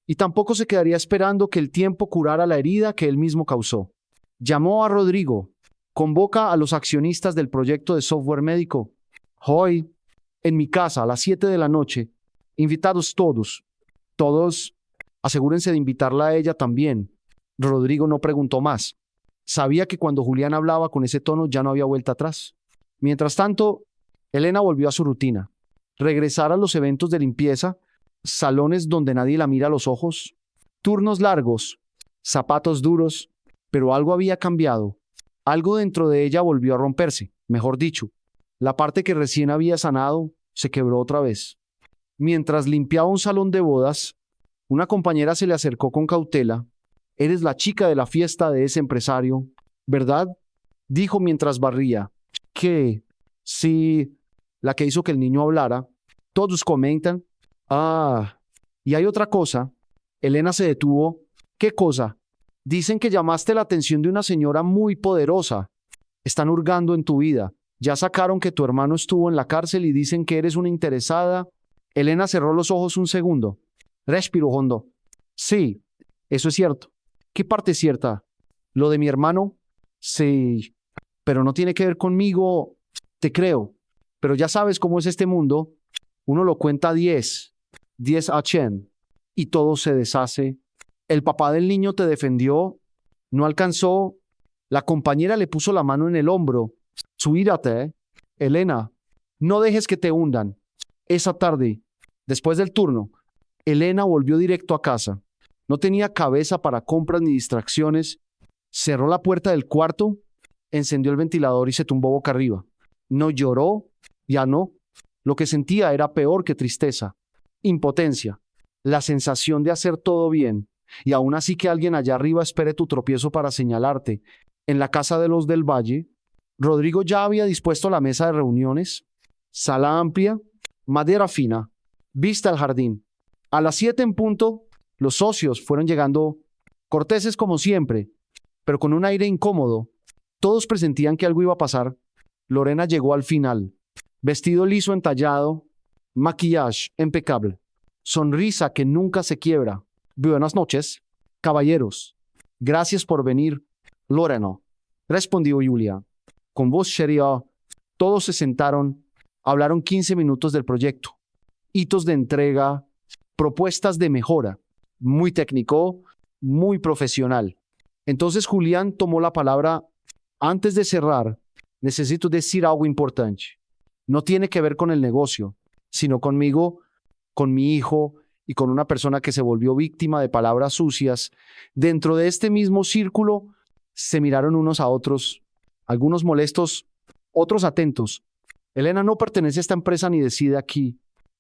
y tampoco se quedaría esperando que el tiempo curara la herida que él mismo causó. Llamó a Rodrigo. Convoca a los accionistas del proyecto de software médico. Hoy, en mi casa, a las 7 de la noche, invitados todos. Todos, asegúrense de invitarla a ella también. Rodrigo no preguntó más. Sabía que cuando Julián hablaba con ese tono ya no había vuelta atrás. Mientras tanto, Elena volvió a su rutina. Regresar a los eventos de limpieza, salones donde nadie la mira a los ojos, turnos largos, zapatos duros, pero algo había cambiado. Algo dentro de ella volvió a romperse, mejor dicho. La parte que recién había sanado se quebró otra vez. Mientras limpiaba un salón de bodas, una compañera se le acercó con cautela. Eres la chica de la fiesta de ese empresario, ¿verdad? Dijo mientras barría. ¿Qué? Sí, la que hizo que el niño hablara. Todos comentan. Ah, y hay otra cosa. Elena se detuvo. ¿Qué cosa? Dicen que llamaste la atención de una señora muy poderosa. Están hurgando en tu vida. Ya sacaron que tu hermano estuvo en la cárcel y dicen que eres una interesada. Elena cerró los ojos un segundo. Respiró hondo. Sí, eso es cierto. ¿Qué parte es cierta? ¿Lo de mi hermano? Sí, pero no tiene que ver conmigo. Te creo, pero ya sabes cómo es este mundo. Uno lo cuenta 10 a 100, y todo se deshace. El papá del niño te defendió, no alcanzó. La compañera le puso la mano en el hombro. Suírate, ¿eh? Elena, no dejes que te hundan. Esa tarde, después del turno, Elena volvió directo a casa. No tenía cabeza para compras ni distracciones. Cerró la puerta del cuarto, encendió el ventilador y se tumbó boca arriba. No lloró, ya no. Lo que sentía era peor que tristeza, impotencia, la sensación de hacer todo bien, y aún así que alguien allá arriba espere tu tropiezo para señalarte. En la casa de los del Valle, Rodrigo ya había dispuesto la mesa de reuniones, sala amplia, madera fina, vista al jardín. A las 7 en punto, los socios fueron llegando, corteses como siempre, pero con un aire incómodo. Todos presentían que algo iba a pasar. Lorena llegó al final, vestido liso entallado, maquillaje impecable, sonrisa que nunca se quiebra. Buenas noches, caballeros. Gracias por venir. Lorena, respondió Julia. Con voz seria, todos se sentaron, hablaron 15 minutos del proyecto, hitos de entrega, propuestas de mejora, muy técnico, muy profesional. Entonces Julián tomó la palabra. Antes de cerrar, necesito decir algo importante. No tiene que ver con el negocio, sino conmigo, con mi hijo y con una persona que se volvió víctima de palabras sucias. Dentro de este mismo círculo se miraron unos a otros, algunos molestos, otros atentos. Elena no pertenece a esta empresa ni decide aquí,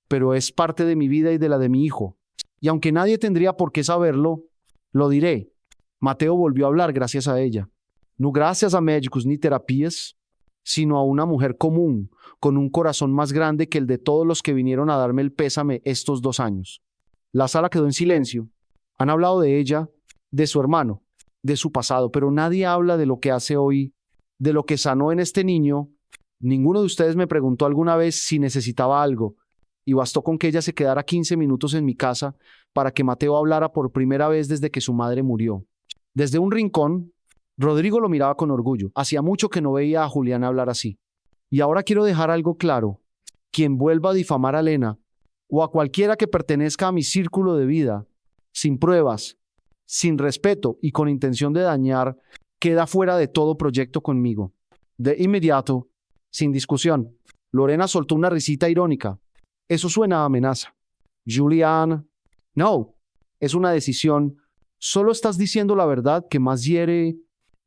pero es parte de mi vida y de la de mi hijo. Y aunque nadie tendría por qué saberlo, lo diré. Mateo volvió a hablar gracias a ella. No gracias a médicos ni terapias, sino a una mujer común, con un corazón más grande que el de todos los que vinieron a darme el pésame estos 2 años. La sala quedó en silencio. Han hablado de ella, de su hermano, de su pasado, pero nadie habla de lo que hace hoy, de lo que sanó en este niño. Ninguno de ustedes me preguntó alguna vez si necesitaba algo, y bastó con que ella se quedara 15 minutos en mi casa para que Mateo hablara por primera vez desde que su madre murió. Desde un rincón, Rodrigo lo miraba con orgullo. Hacía mucho que no veía a Julián hablar así. Y ahora quiero dejar algo claro. Quien vuelva a difamar a Elena, o a cualquiera que pertenezca a mi círculo de vida, sin pruebas, sin respeto y con intención de dañar, queda fuera de todo proyecto conmigo. De inmediato, sin discusión, Lorena soltó una risita irónica. Eso suena a amenaza. Julián, no, es una decisión. Solo estás diciendo la verdad que más hiere.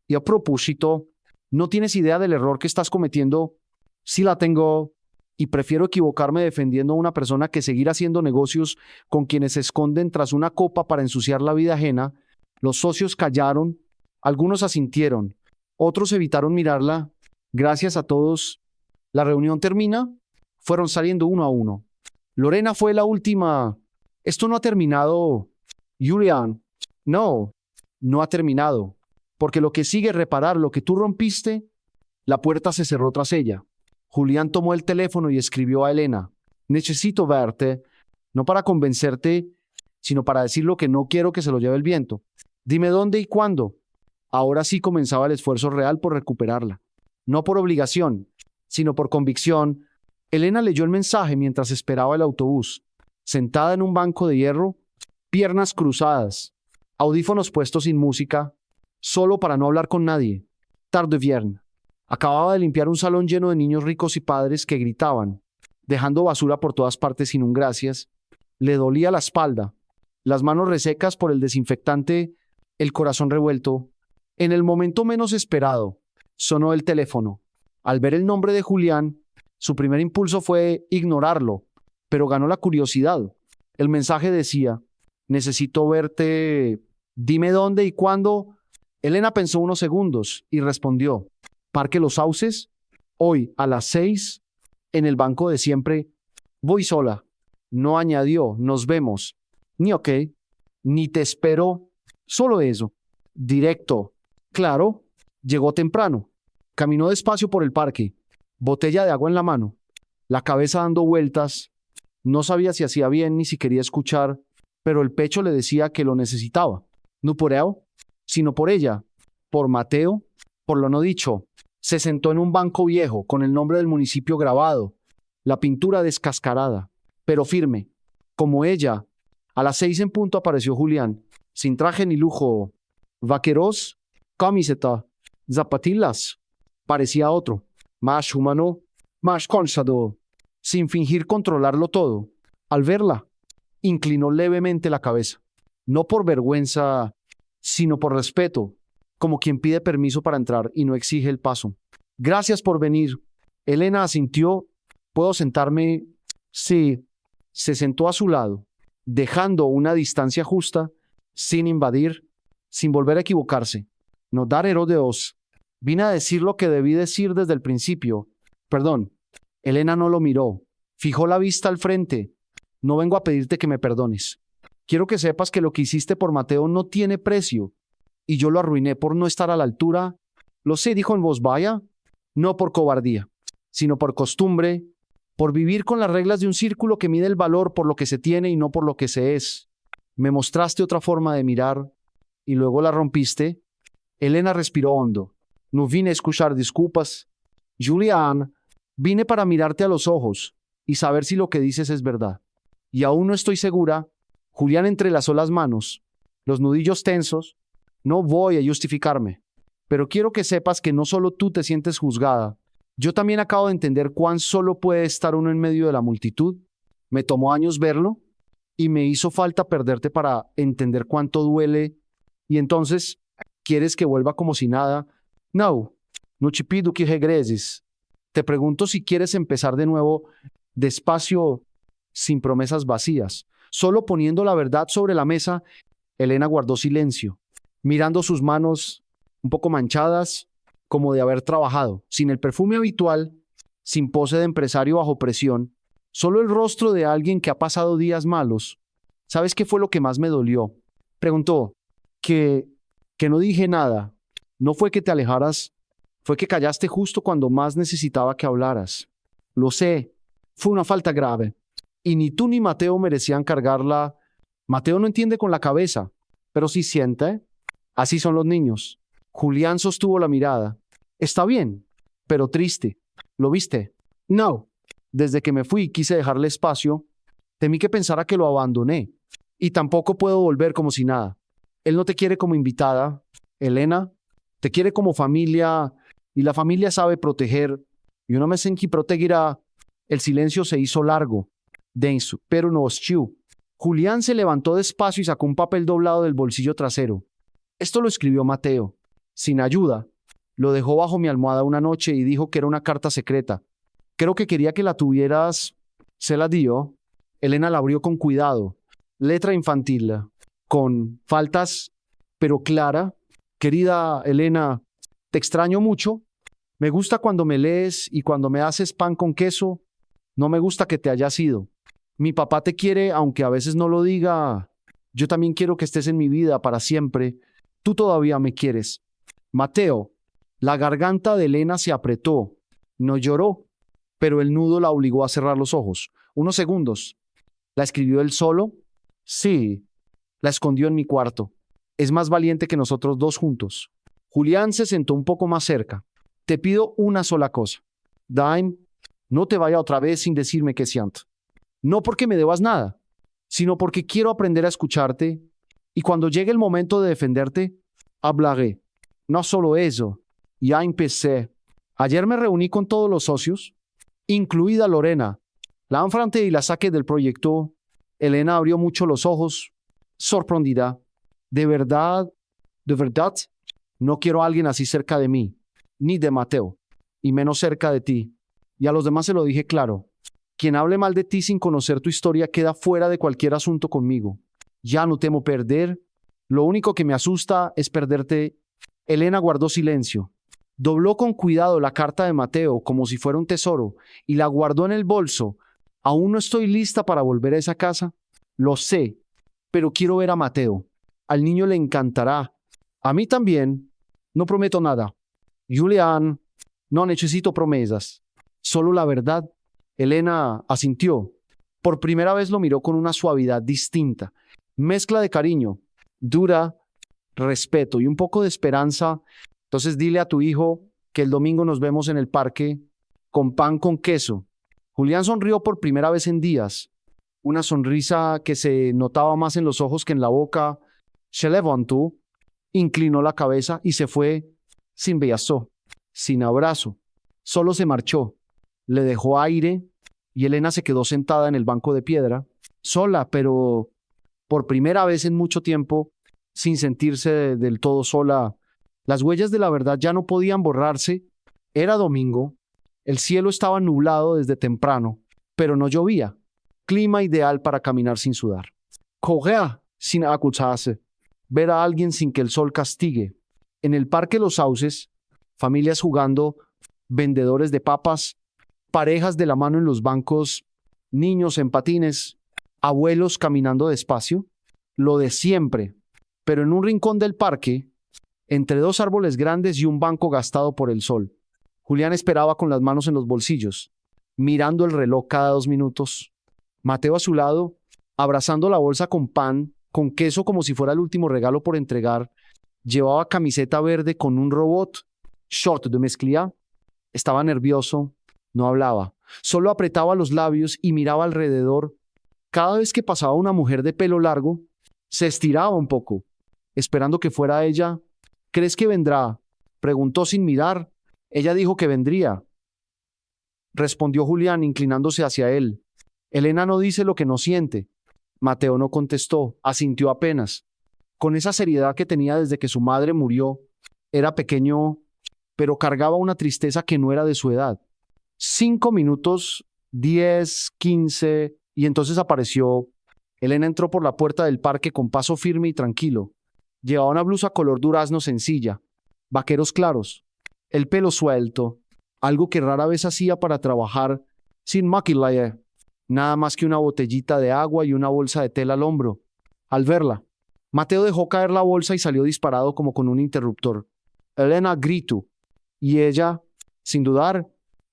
Y a propósito, no tienes idea del error que estás cometiendo. Sí la tengo, y prefiero equivocarme defendiendo a una persona que seguir haciendo negocios con quienes se esconden tras una copa para ensuciar la vida ajena. Los socios callaron, algunos asintieron, otros evitaron mirarla. Gracias a todos. La reunión termina. Fueron saliendo uno a uno. Lorena fue la última. Esto no ha terminado. Julián, no, no ha terminado. Porque lo que sigue es reparar lo que tú rompiste. La puerta se cerró tras ella. Julián tomó el teléfono y escribió a Elena. Necesito verte, no para convencerte, sino para decir lo que no quiero que se lo lleve el viento. Dime dónde y cuándo. Ahora sí comenzaba el esfuerzo real por recuperarla. No por obligación, sino por convicción. Elena leyó el mensaje mientras esperaba el autobús, sentada en un banco de hierro, piernas cruzadas, audífonos puestos sin música, solo para no hablar con nadie. Tarde viernes. Acababa de limpiar un salón lleno de niños ricos y padres que gritaban, dejando basura por todas partes sin un gracias. Le dolía la espalda, las manos resecas por el desinfectante, el corazón revuelto. En el momento menos esperado, sonó el teléfono. Al ver el nombre de Julián, su primer impulso fue ignorarlo, pero ganó la curiosidad. El mensaje decía: necesito verte, dime dónde y cuándo. Elena pensó unos segundos y respondió: Parque Los Sauces, hoy a las 6, en el banco de siempre. Voy sola. No añadió, nos vemos. Ni ok, ni te espero. Solo eso. Directo. Claro. Llegó temprano. Caminó despacio por el parque. Botella de agua en la mano. La cabeza dando vueltas. No sabía si hacía bien ni si quería escuchar, pero el pecho le decía que lo necesitaba. No por él, sino por ella. Por Mateo. Por lo no dicho. Se sentó en un banco viejo, con el nombre del municipio grabado, la pintura descascarada, pero firme. Como ella, a las 6 en punto apareció Julián, sin traje ni lujo. Vaqueros, camiseta, zapatillas. Parecía otro, más humano, más cansado, sin fingir controlarlo todo. Al verla, inclinó levemente la cabeza, no por vergüenza, sino por respeto, como quien pide permiso para entrar y no exige el paso. Gracias por venir. Elena asintió. ¿Puedo sentarme? Sí. Se sentó a su lado, dejando una distancia justa, sin invadir, sin volver a equivocarse. No dar rodeos. Vine a decir lo que debí decir desde el principio. Perdón. Elena no lo miró. Fijó la vista al frente. No vengo a pedirte que me perdones. Quiero que sepas que lo que hiciste por Mateo no tiene precio. Y yo lo arruiné por no estar a la altura. Lo sé, dijo en voz baja, no por cobardía, sino por costumbre, por vivir con las reglas de un círculo que mide el valor por lo que se tiene y no por lo que se es. Me mostraste otra forma de mirar y luego la rompiste. Elena respiró hondo. No vine a escuchar disculpas. Julián, vine para mirarte a los ojos y saber si lo que dices es verdad. Y aún no estoy segura. Julián entrelazó las manos, los nudillos tensos. No voy a justificarme, pero quiero que sepas que no solo tú te sientes juzgada. Yo también acabo de entender cuán solo puede estar uno en medio de la multitud. Me tomó años verlo y me hizo falta perderte para entender cuánto duele. Y entonces, ¿quieres que vuelva como si nada? No, no te pido que regreses. Te pregunto si quieres empezar de nuevo, despacio, sin promesas vacías. Solo poniendo la verdad sobre la mesa, Elena guardó silencio, mirando sus manos un poco manchadas, como de haber trabajado, sin el perfume habitual, sin pose de empresario bajo presión, solo el rostro de alguien que ha pasado días malos. ¿Sabes qué fue lo que más me dolió? Preguntó. Que no dije nada. No fue que te alejaras, fue que callaste justo cuando más necesitaba que hablaras. Lo sé, fue una falta grave. Y ni tú ni Mateo merecían cargarla. Mateo no entiende con la cabeza, pero sí siente. Así son los niños. Julián sostuvo la mirada. Está bien, pero triste. ¿Lo viste? No. Desde que me fui quise dejarle espacio. Temí que pensara que lo abandoné. Y tampoco puedo volver como si nada. Él no te quiere como invitada, Elena. Te quiere como familia. Y la familia sabe proteger. Y una vez en que protegerá. El silencio se hizo largo, denso, pero no hostil. Julián se levantó despacio y sacó un papel doblado del bolsillo trasero. Esto lo escribió Mateo, sin ayuda. Lo dejó bajo mi almohada una noche y dijo que era una carta secreta. Creo que quería que la tuvieras. Se la dio. Elena la abrió con cuidado. Letra infantil, con faltas, pero clara. Querida Elena, te extraño mucho. Me gusta cuando me lees y cuando me haces pan con queso. No me gusta que te hayas ido. Mi papá te quiere, aunque a veces no lo diga. Yo también quiero que estés en mi vida para siempre. Tú todavía me quieres. Mateo. La garganta de Elena se apretó. No lloró, pero el nudo la obligó a cerrar los ojos. Unos segundos. ¿La escribió él solo? Sí. La escondió en mi cuarto. Es más valiente que nosotros dos juntos. Julián se sentó un poco más cerca. Te pido una sola cosa. Daim, no te vaya otra vez sin decirme qué siento. No porque me debas nada, sino porque quiero aprender a escucharte y cuando llegue el momento de defenderte, hablaré. No solo eso, ya empecé. Ayer me reuní con todos los socios, incluida Lorena. La enfrenté y la saqué del proyecto. Elena abrió mucho los ojos, sorprendida. De verdad, no quiero a alguien así cerca de mí, ni de Mateo, y menos cerca de ti. Y a los demás se lo dije claro. Quien hable mal de ti sin conocer tu historia queda fuera de cualquier asunto conmigo. Ya no temo perder. Lo único que me asusta es perderte. Elena guardó silencio. Dobló con cuidado la carta de Mateo como si fuera un tesoro y la guardó en el bolso. Aún no estoy lista para volver a esa casa. Lo sé, pero quiero ver a Mateo. Al niño le encantará. A mí también. No prometo nada. Julián, no necesito promesas. Solo la verdad. Elena asintió. Por primera vez lo miró con una suavidad distinta. Mezcla de cariño, dura, respeto y un poco de esperanza. Entonces dile a tu hijo que el domingo nos vemos en el parque con pan con queso. Julián sonrió por primera vez en días. Una sonrisa que se notaba más en los ojos que en la boca. Se levantó, inclinó la cabeza y se fue sin beso, sin abrazo. Solo se marchó. Le dejó aire y Elena se quedó sentada en el banco de piedra, sola, pero por primera vez en mucho tiempo, sin sentirse del todo sola. Las huellas de la verdad ya no podían borrarse. Era domingo. El cielo estaba nublado desde temprano, pero no llovía. Clima ideal para caminar sin sudar. Correr sin acusarse. Ver a alguien sin que el sol castigue. En el Parque Los Sauces, familias jugando, vendedores de papas, parejas de la mano en los bancos, niños en patines, abuelos caminando despacio. Lo de siempre. Pero en un rincón del parque, entre dos árboles grandes y un banco gastado por el sol. Julián esperaba con las manos en los bolsillos, mirando el reloj cada 2 minutos. Mateo a su lado, abrazando la bolsa con pan, con queso como si fuera el último regalo por entregar. Llevaba camiseta verde con un robot, short de mezclilla. Estaba nervioso, no hablaba. Solo apretaba los labios y miraba alrededor. Cada vez que pasaba una mujer de pelo largo, se estiraba un poco, esperando que fuera ella. ¿Crees que vendrá?, preguntó sin mirar. Ella dijo que vendría, respondió Julián inclinándose hacia él. Elena no dice lo que no siente. Mateo no contestó, asintió apenas. Con esa seriedad que tenía desde que su madre murió, era pequeño, pero cargaba una tristeza que no era de su edad. 5 minutos, 10, 15, y entonces apareció Elena entró por la puerta del parque con paso firme y tranquilo. Llevaba una blusa color durazno sencilla, vaqueros claros, el pelo suelto, algo que rara vez hacía para trabajar sin maquillaje, nada más que una botellita de agua y una bolsa de tela al hombro. Al verla, Mateo dejó caer la bolsa y salió disparado como con un interruptor. Elena gritó, y ella, sin dudar,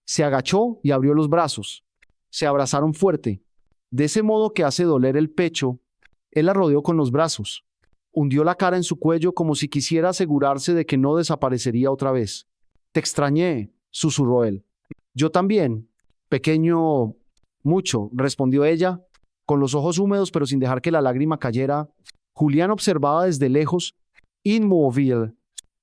se agachó y abrió los brazos. Se abrazaron fuerte, de ese modo que hace doler el pecho. Él la rodeó con los brazos. Hundió la cara en su cuello como si quisiera asegurarse de que no desaparecería otra vez. Te extrañé, susurró él. Yo también, pequeño, mucho, respondió ella, con los ojos húmedos pero sin dejar que la lágrima cayera. Julián observaba desde lejos, inmóvil,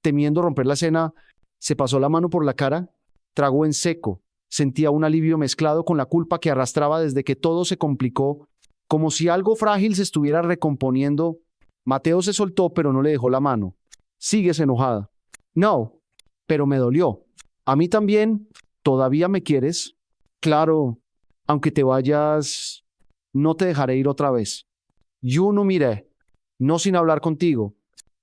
temiendo romper la escena. Se pasó la mano por la cara, tragó en seco. Sentía un alivio mezclado con la culpa que arrastraba desde que todo se complicó, como si algo frágil se estuviera recomponiendo. Mateo se soltó, pero no le dejó la mano. Sigues enojada. No, pero me dolió. A mí también. ¿Todavía me quieres? Claro, aunque te vayas, no te dejaré ir otra vez. Yo no miré, no sin hablar contigo.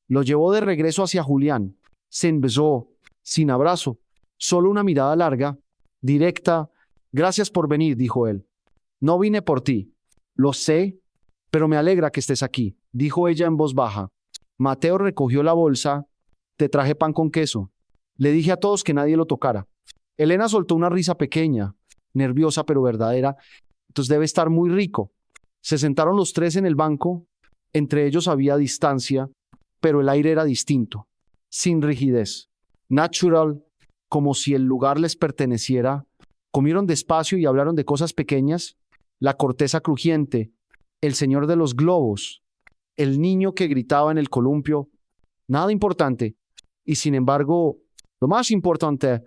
Lo llevó de regreso hacia Julián. Se besó, sin abrazo, solo una mirada larga, directa. Gracias por venir, dijo él. No vine por ti. Lo sé, pero me alegra que estés aquí, dijo ella en voz baja. Mateo recogió la bolsa. Te traje pan con queso. Le dije a todos que nadie lo tocara. Elena soltó una risa pequeña, nerviosa pero verdadera. Entonces debe estar muy rico. Se sentaron los tres en el banco. Entre ellos había distancia, pero el aire era distinto, sin rigidez. Natural, como si el lugar les perteneciera. Comieron despacio y hablaron de cosas pequeñas. La corteza crujiente, el señor de los globos, el niño que gritaba en el columpio. Nada importante. Y sin embargo, lo más importante,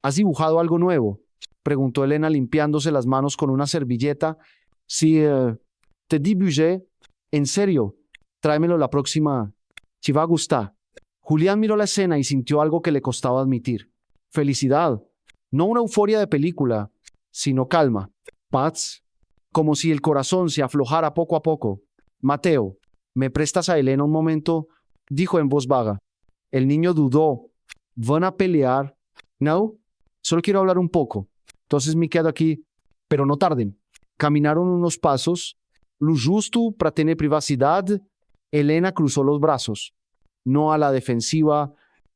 ¿has dibujado algo nuevo?, preguntó Elena limpiándose las manos con una servilleta. Sí, te dibujé. En serio, tráemelo la próxima. Si va a gustar. Julián miró la escena y sintió algo que le costaba admitir. Felicidad. No una euforia de película, sino calma. Paz. Como si el corazón se aflojara poco a poco. Mateo, ¿me prestas a Elena un momento?, dijo en voz vaga. El niño dudó. ¿Van a pelear? No, solo quiero hablar un poco. Entonces me quedo aquí, pero no tarden. Caminaron unos pasos, lo justo para tener privacidad. Elena cruzó los brazos, no a la defensiva,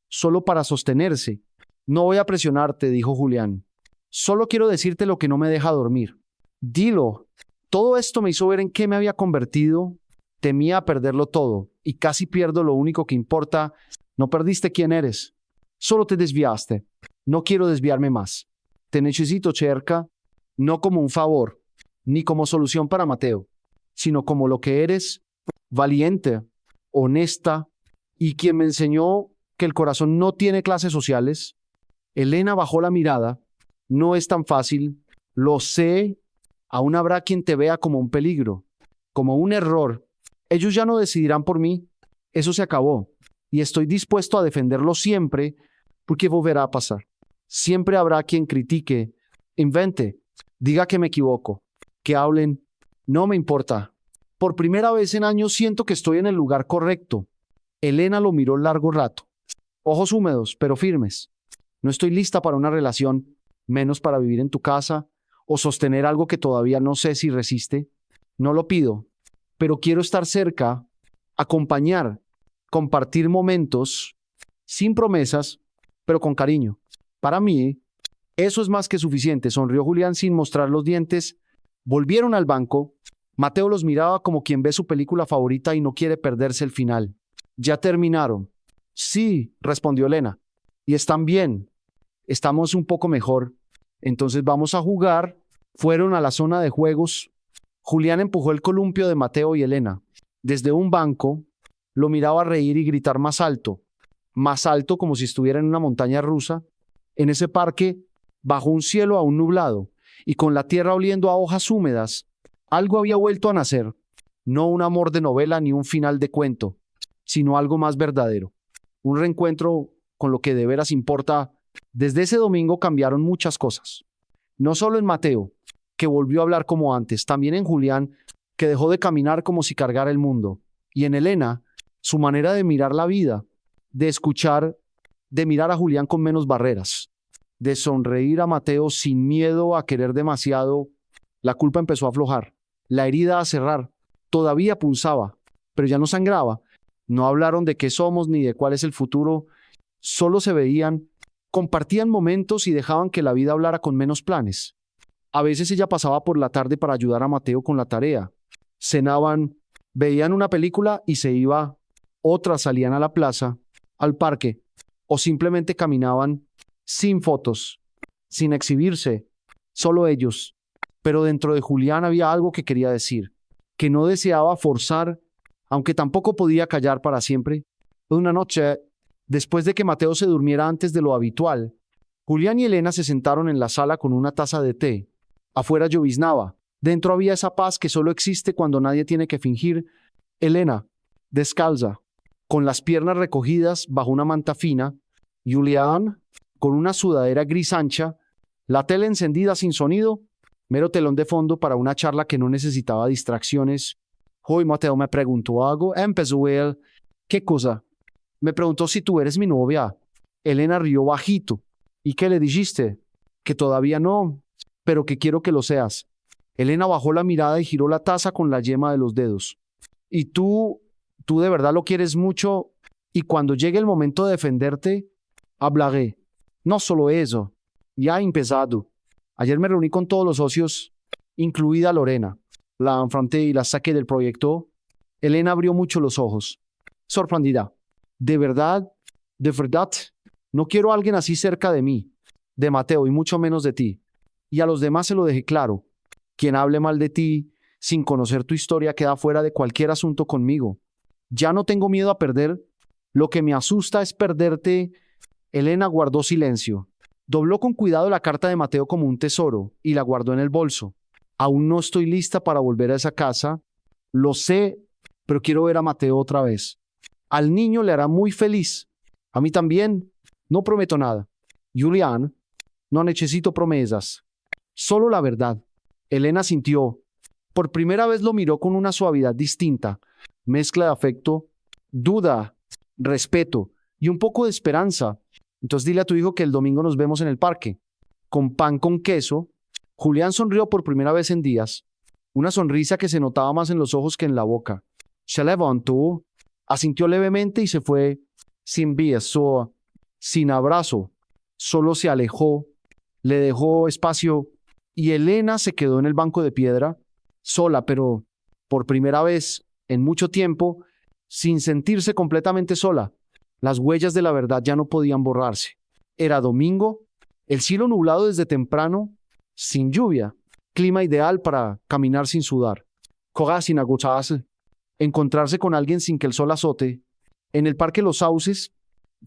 solo para sostenerse. No voy a presionarte, dijo Julián. Solo quiero decirte lo que no me deja dormir. Dilo. Todo esto me hizo ver en qué me había convertido. Temía perderlo todo, y casi pierdo lo único que importa. No perdiste quién eres. Solo te desviaste. No quiero desviarme más. Te necesito cerca, no como un favor, ni como solución para Mateo, sino como lo que eres, valiente, honesta, y quien me enseñó que el corazón no tiene clases sociales. Elena bajó la mirada. No es tan fácil, lo sé. Aún habrá quien te vea como un peligro, como un error. Ellos ya no decidirán por mí. Eso se acabó. Y estoy dispuesto a defenderlo siempre, porque volverá a pasar. Siempre habrá quien critique, invente, diga que me equivoco, que hablen. No me importa. Por primera vez en años siento que estoy en el lugar correcto. Elena lo miró largo rato. Ojos húmedos, pero firmes. No estoy lista para una relación, menos para vivir en tu casa o sostener algo que todavía no sé si resiste. No lo pido, pero quiero estar cerca, acompañar, compartir momentos, sin promesas, pero con cariño. Para mí, eso es más que suficiente, sonrió Julián sin mostrar los dientes. Volvieron al banco. Mateo los miraba como quien ve su película favorita y no quiere perderse el final. ¿Ya terminaron? Sí, respondió Elena. Y están bien. Estamos un poco mejor. Entonces vamos a jugar. Fueron a la zona de juegos. Julián empujó el columpio de Mateo y Elena. Desde un banco, lo miraba reír y gritar más alto como si estuviera en una montaña rusa. En ese parque, bajo un cielo aún nublado y con la tierra oliendo a hojas húmedas, algo había vuelto a nacer. No un amor de novela ni un final de cuento, sino algo más verdadero. Un reencuentro con lo que de veras importa. Desde ese domingo cambiaron muchas cosas. No solo en Mateo, que volvió a hablar como antes, también en Julián, que dejó de caminar como si cargara el mundo. Y en Elena, su manera de mirar la vida, de escuchar, de mirar a Julián con menos barreras, de sonreír a Mateo sin miedo a querer demasiado, la culpa empezó a aflojar, la herida a cerrar. Todavía punzaba, pero ya no sangraba. No hablaron de qué somos ni de cuál es el futuro. Solo se veían, compartían momentos y dejaban que la vida hablara con menos planes. A veces ella pasaba por la tarde para ayudar a Mateo con la tarea. Cenaban, veían una película y se iba. Otras salían a la plaza, al parque, o simplemente caminaban sin fotos, sin exhibirse, solo ellos. Pero dentro de Julián había algo que quería decir, que no deseaba forzar, aunque tampoco podía callar para siempre. Una noche, después de que Mateo se durmiera antes de lo habitual, Julián y Elena se sentaron en la sala con una taza de té. Afuera lloviznaba. Dentro había esa paz que solo existe cuando nadie tiene que fingir. Elena, descalza, con las piernas recogidas bajo una manta fina. Julián, con una sudadera gris ancha. La tele encendida sin sonido. Mero telón de fondo para una charla que no necesitaba distracciones. Hoy Mateo me preguntó algo. Empezó él. ¿Qué cosa? Me preguntó si tú eres mi novia. Elena rió bajito. ¿Y qué le dijiste? Que todavía no, pero que quiero que lo seas. Elena bajó la mirada y giró la taza con la yema de los dedos. ¿Y tú de verdad lo quieres mucho? Y cuando llegue el momento de defenderte, hablaré. No solo eso. Ya he empezado. Ayer me reuní con todos los socios, incluida Lorena. La enfrenté y la saqué del proyecto. Elena abrió mucho los ojos, sorprendida. De verdad, no quiero a alguien así cerca de mí, de Mateo y mucho menos de ti. Y a los demás se lo dejé claro. Quien hable mal de ti, sin conocer tu historia, queda fuera de cualquier asunto conmigo. Ya no tengo miedo a perder. Lo que me asusta es perderte. Elena guardó silencio. Dobló con cuidado la carta de Mateo como un tesoro y la guardó en el bolso. Aún no estoy lista para volver a esa casa. Lo sé, pero quiero ver a Mateo otra vez. Al niño le hará muy feliz. A mí también. No prometo nada. Julián, no necesito promesas. Solo la verdad. Elena sintió. Por primera vez lo miró con una suavidad distinta. Mezcla de afecto, duda, respeto y un poco de esperanza. Entonces dile a tu hijo que el domingo nos vemos en el parque. Con pan con queso. Julián sonrió por primera vez en días. Una sonrisa que se notaba más en los ojos que en la boca. Se levantó, asintió levemente y se fue sin beso, sin abrazo. Solo se alejó, le dejó espacio y Elena se quedó en el banco de piedra, sola, pero por primera vez en mucho tiempo, sin sentirse completamente sola. Las huellas de la verdad ya no podían borrarse. Era domingo, el cielo nublado desde temprano, sin lluvia, clima ideal para caminar sin sudar, correr sin agotarse, encontrarse con alguien sin que el sol azote. En el Parque Los Sauces,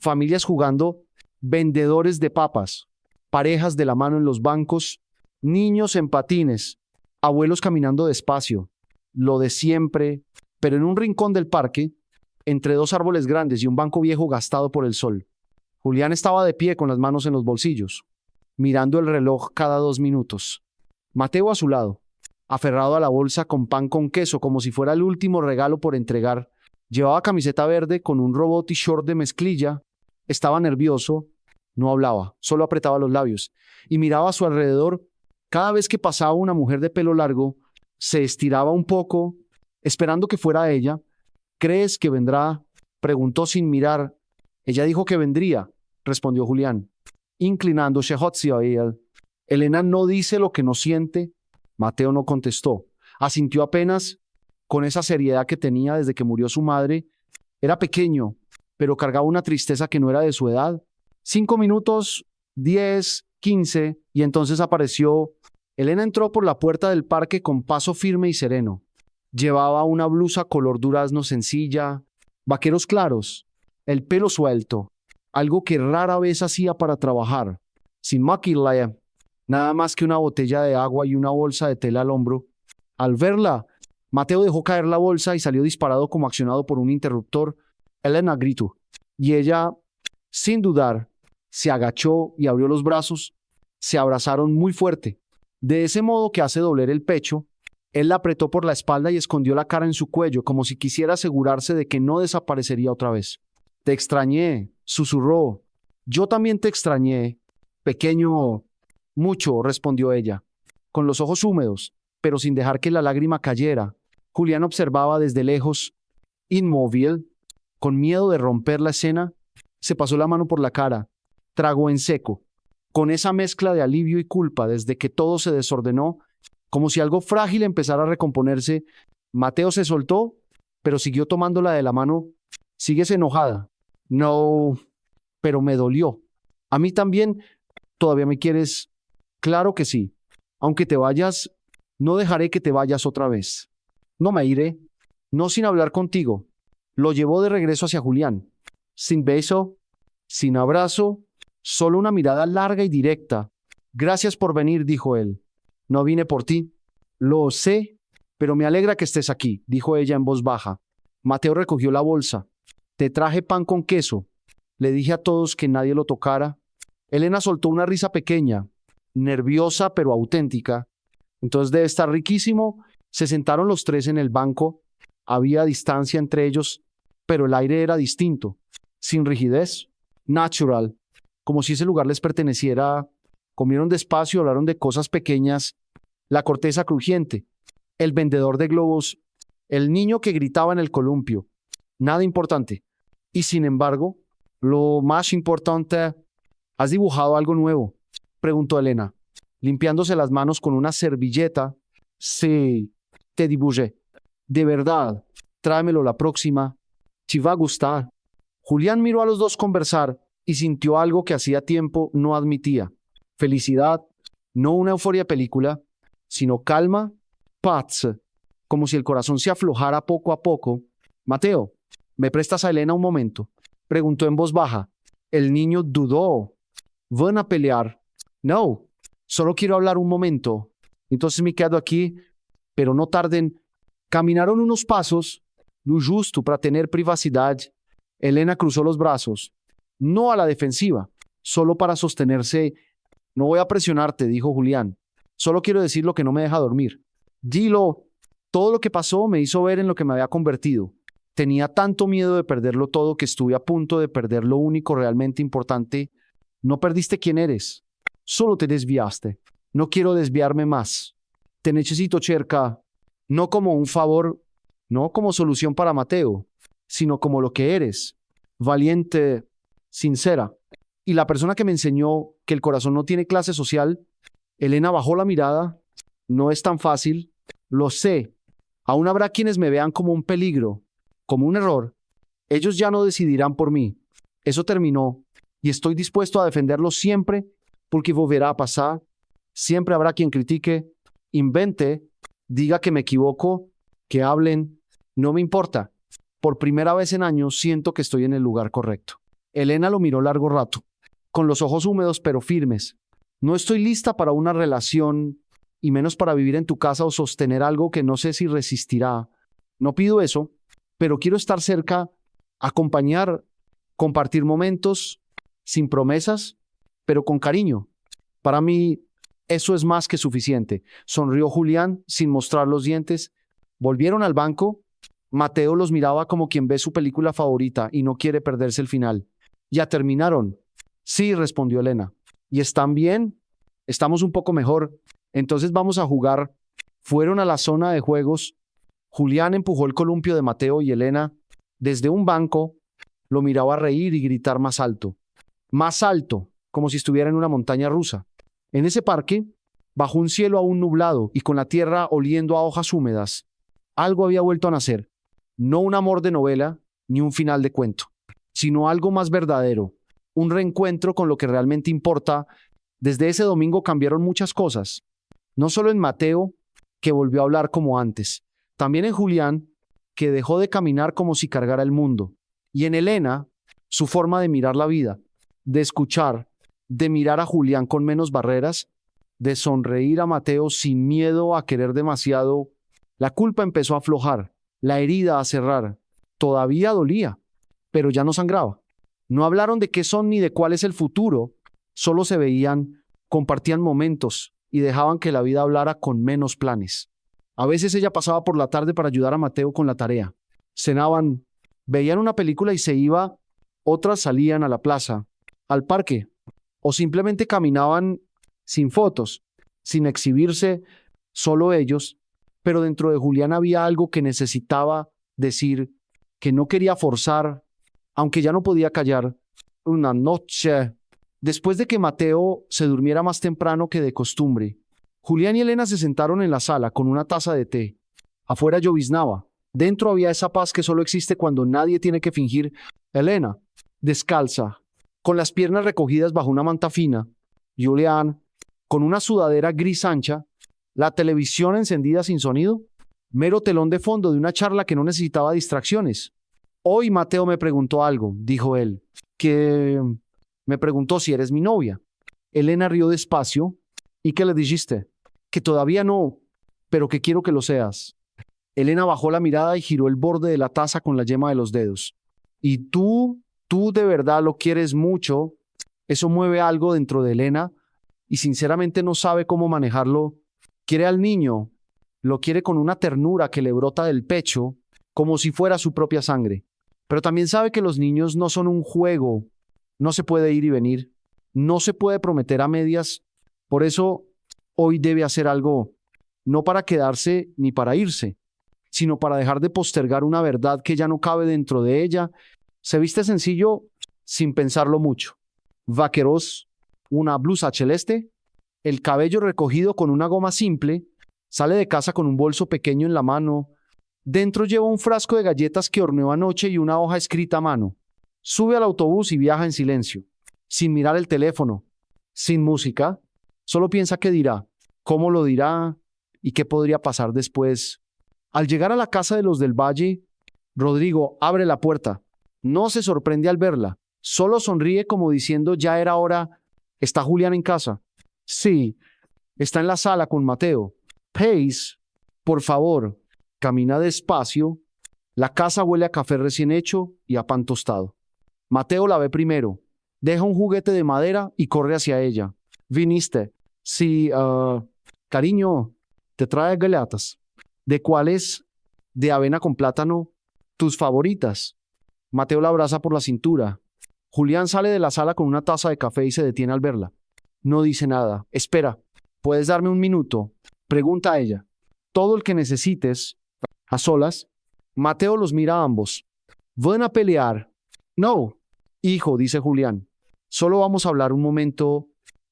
familias jugando, vendedores de papas, parejas de la mano en los bancos, niños en patines, abuelos caminando despacio, lo de siempre, pero en un rincón del parque, entre dos árboles grandes y un banco viejo gastado por el sol. Julián estaba de pie con las manos en los bolsillos, mirando el reloj cada 2 minutos. Mateo a su lado, aferrado a la bolsa con pan con queso como si fuera el último regalo por entregar. Llevaba camiseta verde con un robot y short de mezclilla. Estaba nervioso, no hablaba, solo apretaba los labios y miraba a su alrededor. Cada vez que pasaba una mujer de pelo largo, se estiraba un poco, esperando que fuera ella. ¿Crees que vendrá?, preguntó sin mirar. Ella dijo que vendría, respondió Julián, inclinándose hacia él. Elena no dice lo que no siente. Mateo no contestó. Asintió apenas, con esa seriedad que tenía desde que murió su madre. Era pequeño, pero cargaba una tristeza que no era de su edad. 5 minutos, 10, 15, y entonces apareció. Elena entró por la puerta del parque con paso firme y sereno. Llevaba una blusa color durazno sencilla, vaqueros claros, el pelo suelto, algo que rara vez hacía para trabajar, sin maquillaje, nada más que una botella de agua y una bolsa de tela al hombro. Al verla, Mateo dejó caer la bolsa y salió disparado como accionado por un interruptor. Elena gritó, y ella, sin dudar, se agachó y abrió los brazos. Se abrazaron muy fuerte, de ese modo que hace doler el pecho. Él la apretó por la espalda y escondió la cara en su cuello, como si quisiera asegurarse de que no desaparecería otra vez. Te extrañé, susurró. Yo también te extrañé, pequeño. Mucho, respondió ella, con los ojos húmedos, pero sin dejar que la lágrima cayera. Julián observaba desde lejos, inmóvil, con miedo de romper la escena. Se pasó la mano por la cara, tragó en seco, con esa mezcla de alivio y culpa desde que todo se desordenó, como si algo frágil empezara a recomponerse. Mateo se soltó, pero siguió tomándola de la mano. ¿Sigues enojada? No, pero me dolió. A mí también. ¿Todavía me quieres? Claro que sí. Aunque te vayas, no dejaré que te vayas otra vez. No me iré, no sin hablar contigo. Lo llevó de regreso hacia Julián. Sin beso, sin abrazo, solo una mirada larga y directa. Gracias por venir, dijo él. No vine por ti. Lo sé, pero me alegra que estés aquí, dijo ella en voz baja. Mateo recogió la bolsa. Te traje pan con queso. Le dije a todos que nadie lo tocara. Elena soltó una risa pequeña, nerviosa pero auténtica. Entonces debe estar riquísimo. Se sentaron los tres en el banco. Había distancia entre ellos, pero el aire era distinto, sin rigidez, natural, como si ese lugar les perteneciera. Comieron despacio, hablaron de cosas pequeñas, la corteza crujiente, el vendedor de globos, el niño que gritaba en el columpio. Nada importante. Y sin embargo, lo más importante, ¿has dibujado algo nuevo?, preguntó Elena, limpiándose las manos con una servilleta. Sí, te dibujé. De verdad, tráemelo la próxima. Te va a gustar. Julián miró a los dos conversar y sintió algo que hacía tiempo no admitía. Felicidad, no una euforia película, sino calma, paz, como si el corazón se aflojara poco a poco. Mateo, ¿me prestas a Elena un momento?, preguntó en voz baja. El niño dudó. ¿Van a pelear? No, solo quiero hablar un momento. Entonces me quedo aquí, pero no tarden. Caminaron unos pasos, lo justo para tener privacidad. Elena cruzó los brazos, no a la defensiva, solo para sostenerse. No voy a presionarte, dijo Julián. Solo quiero decir lo que no me deja dormir. Dilo. Todo lo que pasó me hizo ver en lo que me había convertido. Tenía tanto miedo de perderlo todo que estuve a punto de perder lo único realmente importante. No perdiste quién eres, solo te desviaste. No quiero desviarme más. Te necesito cerca, no como un favor, no como solución para Mateo, sino como lo que eres, valiente, sincera. Y la persona que me enseñó que el corazón no tiene clase social. Elena bajó la mirada. No es tan fácil, lo sé. Aún habrá quienes me vean como un peligro, como un error. Ellos ya no decidirán por mí. Eso terminó y estoy dispuesto a defenderlo siempre, porque volverá a pasar. Siempre habrá quien critique, invente, diga que me equivoco, que hablen. No me importa. Por primera vez en años siento que estoy en el lugar correcto. Elena lo miró largo rato, con los ojos húmedos pero firmes. No estoy lista para una relación, y menos para vivir en tu casa o sostener algo que no sé si resistirá. No pido eso, pero quiero estar cerca, acompañar, compartir momentos, sin promesas, pero con cariño. Para mí, eso es más que suficiente. Sonrió Julián sin mostrar los dientes. Volvieron al banco. Mateo los miraba como quien ve su película favorita y no quiere perderse el final. ¿Ya terminaron? Sí, respondió Elena. ¿Y están bien? Estamos un poco mejor. Entonces vamos a jugar. Fueron a la zona de juegos. Julián empujó el columpio de Mateo y Elena. Desde un banco, lo miraba reír y gritar más alto, como si estuviera en una montaña rusa. En ese parque, bajo un cielo aún nublado y con la tierra oliendo a hojas húmedas, algo había vuelto a nacer. No un amor de novela, ni un final de cuento, sino algo más verdadero, un reencuentro con lo que realmente importa. Desde ese domingo cambiaron muchas cosas, no solo en Mateo, que volvió a hablar como antes, también en Julián, que dejó de caminar como si cargara el mundo, y en Elena, su forma de mirar la vida, de escuchar, de mirar a Julián con menos barreras, de sonreír a Mateo sin miedo a querer demasiado. La culpa empezó a aflojar, la herida a cerrar. Todavía dolía, pero ya no sangraba. No hablaron de qué son ni de cuál es el futuro, solo se veían, compartían momentos y dejaban que la vida hablara con menos planes. A veces ella pasaba por la tarde para ayudar a Mateo con la tarea. Cenaban, veían una película y se iba, otras salían a la plaza, al parque, o simplemente caminaban sin fotos, sin exhibirse, solo ellos, pero dentro de Julián había algo que necesitaba decir, que no quería forzar, aunque ya no podía callar. Una noche, después de que Mateo se durmiera más temprano que de costumbre, Julián y Elena se sentaron en la sala con una taza de té. Afuera lloviznaba. Dentro había esa paz que solo existe cuando nadie tiene que fingir. Elena, descalza, con las piernas recogidas bajo una manta fina. Julián, con una sudadera gris ancha, la televisión encendida sin sonido, mero telón de fondo de una charla que no necesitaba distracciones. Hoy Mateo me preguntó algo, dijo él, que me preguntó si eres mi novia. Elena rió despacio. ¿Y qué le dijiste? Que todavía no, pero que quiero que lo seas. Elena bajó la mirada y giró el borde de la taza con la yema de los dedos. ¿Y tú de verdad lo quieres mucho? Eso mueve algo dentro de Elena y sinceramente no sabe cómo manejarlo. Quiere al niño, lo quiere con una ternura que le brota del pecho, como si fuera su propia sangre. Pero también sabe que los niños no son un juego, no se puede ir y venir, no se puede prometer a medias. Por eso hoy debe hacer algo, no para quedarse ni para irse, sino para dejar de postergar una verdad que ya no cabe dentro de ella. Se viste sencillo sin pensarlo mucho. Vaqueros, una blusa celeste, el cabello recogido con una goma simple, sale de casa con un bolso pequeño en la mano. Dentro lleva un frasco de galletas que horneó anoche y una hoja escrita a mano. Sube al autobús y viaja en silencio, sin mirar el teléfono, sin música. Solo piensa qué dirá, cómo lo dirá y qué podría pasar después. Al llegar a la casa de los del Valle, Rodrigo abre la puerta. No se sorprende al verla, solo sonríe como diciendo ya era hora. ¿Está Julián en casa? Sí, está en la sala con Mateo. Pace, por favor, camina despacio. La casa huele a café recién hecho y a pan tostado. Mateo la ve primero, deja un juguete de madera y corre hacia ella. ¿Viniste? Sí, cariño, te trae galletas. ¿De cuáles? De avena con plátano. Tus favoritas. Mateo la abraza por la cintura. Julián sale de la sala con una taza de café y se detiene al verla. No dice nada. Espera, ¿puedes darme un minuto? Pregunta a ella. Todo el que necesites. A solas. Mateo los mira a ambos. ¿Van a pelear? No. Hijo, dice Julián. Solo vamos a hablar un momento.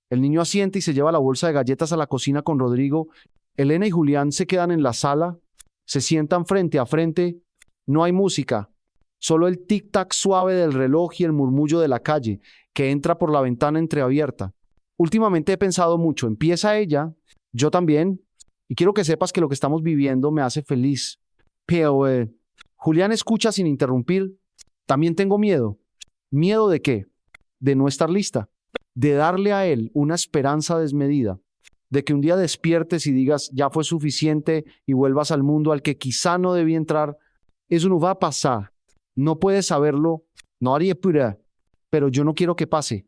El niño asiente y se lleva la bolsa de galletas a la cocina con Rodrigo. Elena y Julián se quedan en la sala. Se sientan frente a frente. No hay música. Solo el tic-tac suave del reloj y el murmullo de la calle, que entra por la ventana entreabierta. Últimamente he pensado mucho. Empieza ella, yo también, y quiero que sepas que lo que estamos viviendo me hace feliz. Pero, Julián escucha sin interrumpir. También tengo miedo. ¿Miedo de qué? De no estar lista. De darle a él una esperanza desmedida. De que un día despiertes y digas, ya fue suficiente y vuelvas al mundo al que quizá no debí entrar. Eso no va a pasar. No puedes saberlo. No haría pura. Pero yo no quiero que pase.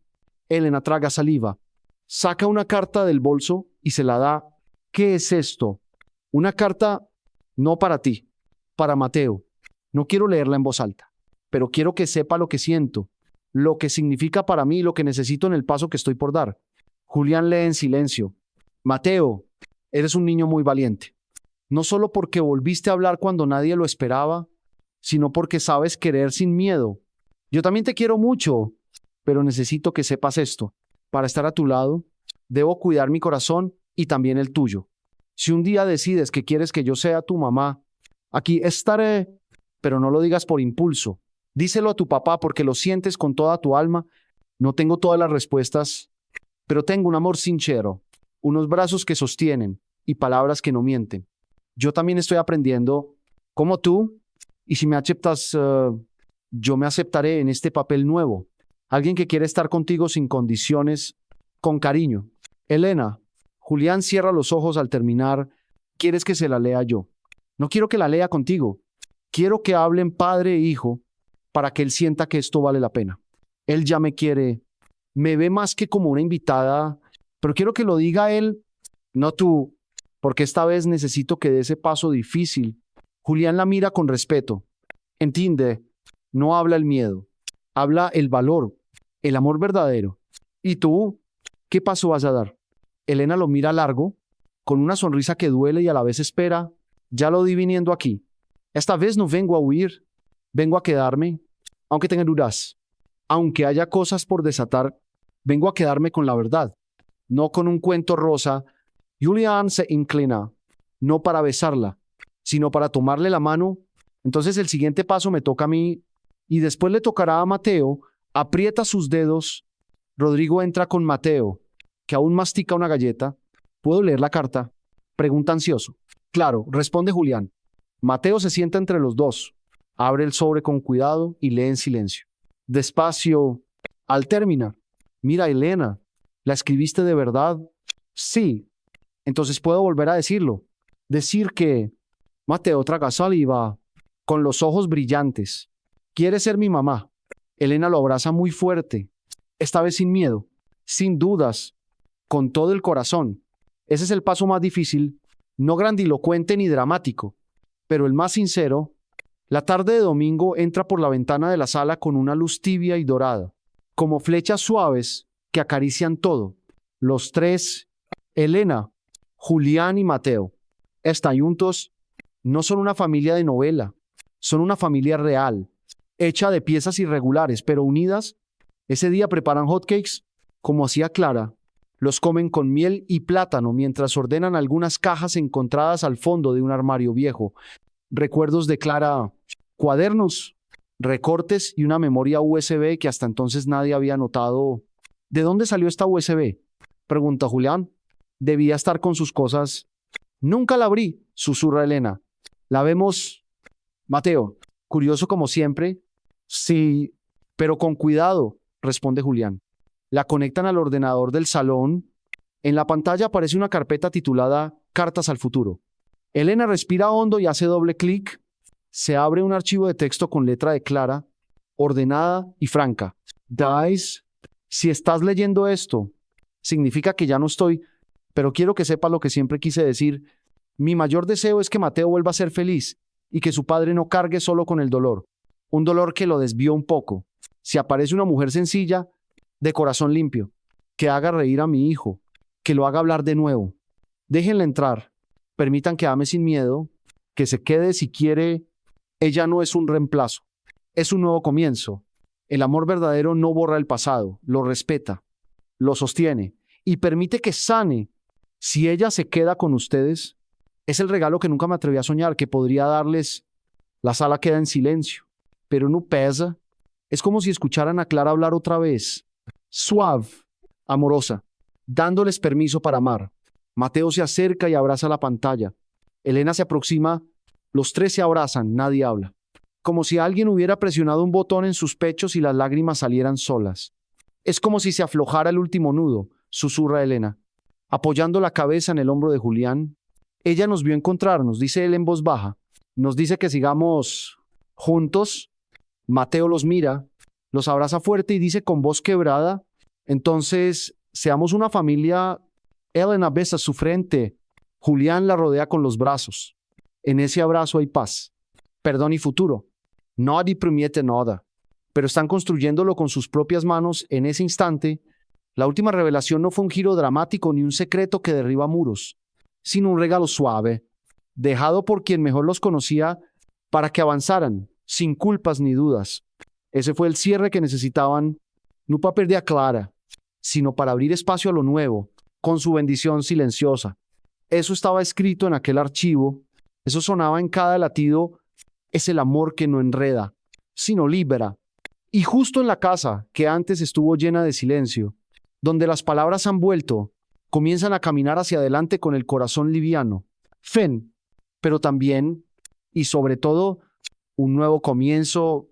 Elena traga saliva. Saca una carta del bolso y se la da. ¿Qué es esto? Una carta no para ti, para Mateo. No quiero leerla en voz alta, pero quiero que sepa lo que siento, lo que significa para mí y lo que necesito en el paso que estoy por dar. Julián lee en silencio. Mateo, eres un niño muy valiente. No solo porque volviste a hablar cuando nadie lo esperaba, sino porque sabes querer sin miedo. Yo también te quiero mucho, pero necesito que sepas esto. Para estar a tu lado, debo cuidar mi corazón y también el tuyo. Si un día decides que quieres que yo sea tu mamá, aquí estaré, pero no lo digas por impulso. Díselo a tu papá porque lo sientes con toda tu alma. No tengo todas las respuestas, pero tengo un amor sincero, unos brazos que sostienen y palabras que no mienten. Yo también estoy aprendiendo, como tú, y si me aceptas, yo me aceptaré en este papel nuevo. Alguien que quiere estar contigo sin condiciones, con cariño. Elena, Julián cierra los ojos al terminar. ¿Quieres que se la lea yo? No quiero que la lea contigo. Quiero que hablen padre e hijo para que él sienta que esto vale la pena. Él ya me quiere, me ve más que como una invitada, pero quiero que lo diga él, no tú, porque esta vez necesito que dé ese paso difícil. Julián la mira con respeto. Entiende, no habla el miedo, habla el valor, el amor verdadero. ¿Y tú? ¿Qué paso vas a dar? Elena lo mira largo, con una sonrisa que duele y a la vez espera. Ya lo di viniendo aquí. Esta vez no vengo a huir, vengo a quedarme, aunque tenga dudas. Aunque haya cosas por desatar, vengo a quedarme con la verdad, no con un cuento rosa. Julián se inclina, no para besarla, sino para tomarle la mano. Entonces el siguiente paso me toca a mí y después le tocará a Mateo. Aprieta sus dedos. Rodrigo entra con Mateo, que aún mastica una galleta. ¿Puedo leer la carta?, pregunta ansioso. Claro, responde Julián. Mateo se sienta entre los dos, abre el sobre con cuidado y lee en silencio. Despacio, al terminar, mira, Elena, ¿la escribiste de verdad? Sí. Entonces puedo volver a decirlo. Decir que Mateo traga saliva con los ojos brillantes. Quiere ser mi mamá. Elena lo abraza muy fuerte, esta vez sin miedo, sin dudas, con todo el corazón. Ese es el paso más difícil, no grandilocuente ni dramático, pero el más sincero. La tarde de domingo entra por la ventana de la sala con una luz tibia y dorada, como flechas suaves que acarician todo. Los tres, Elena, Julián y Mateo, están juntos. No son una familia de novela, son una familia real, hecha de piezas irregulares, pero unidas. Ese día preparan hotcakes, como hacía Clara. Los comen con miel y plátano mientras ordenan algunas cajas encontradas al fondo de un armario viejo. Recuerdos de Clara, cuadernos, recortes y una memoria USB que hasta entonces nadie había notado. ¿De dónde salió esta USB?, pregunta Julián. Debía estar con sus cosas. Nunca la abrí, susurra Elena. La vemos. Mateo, curioso como siempre. Sí, pero con cuidado, responde Julián. La conectan al ordenador del salón. En la pantalla aparece una carpeta titulada Cartas al futuro. Elena respira hondo y hace doble clic. Se abre un archivo de texto con letra de Clara, ordenada y franca. Dice, si estás leyendo esto, significa que ya no estoy, pero quiero que sepas lo que siempre quise decir. Mi mayor deseo es que Mateo vuelva a ser feliz y que su padre no cargue solo con el dolor, un dolor que lo desvió un poco. Si aparece una mujer sencilla, de corazón limpio, que haga reír a mi hijo, que lo haga hablar de nuevo, déjenla entrar, permitan que ame sin miedo, que se quede si quiere. Ella no es un reemplazo, es un nuevo comienzo. El amor verdadero no borra el pasado, lo respeta, lo sostiene y permite que sane. Si ella se queda con ustedes, es el regalo que nunca me atreví a soñar que podría darles. La sala queda en silencio, pero no pesa. Es como si escucharan a Clara hablar otra vez, suave, amorosa, dándoles permiso para amar. Mateo se acerca y abraza la pantalla. Elena se aproxima. Los tres se abrazan, nadie habla. Como si alguien hubiera presionado un botón en sus pechos y las lágrimas salieran solas. Es como si se aflojara el último nudo, susurra Elena, apoyando la cabeza en el hombro de Julián. Ella nos vio encontrarnos, dice él en voz baja. Nos dice que sigamos juntos. Mateo los mira, los abraza fuerte y dice con voz quebrada, entonces, seamos una familia. Elena besa su frente. Julián la rodea con los brazos. En ese abrazo hay paz, perdón y futuro. Nadie promete nada, pero están construyéndolo con sus propias manos en ese instante. La última revelación no fue un giro dramático ni un secreto que derriba muros, sino un regalo suave, dejado por quien mejor los conocía para que avanzaran, sin culpas ni dudas. Ese fue el cierre que necesitaban, no para perder a Clara, sino para abrir espacio a lo nuevo, con su bendición silenciosa. Eso estaba escrito en aquel archivo. Eso sonaba en cada latido. Es el amor que no enreda, sino libera. Y justo en la casa que antes estuvo llena de silencio, donde las palabras han vuelto, comienzan a caminar hacia adelante con el corazón liviano. Fen, pero también, y sobre todo, un nuevo comienzo.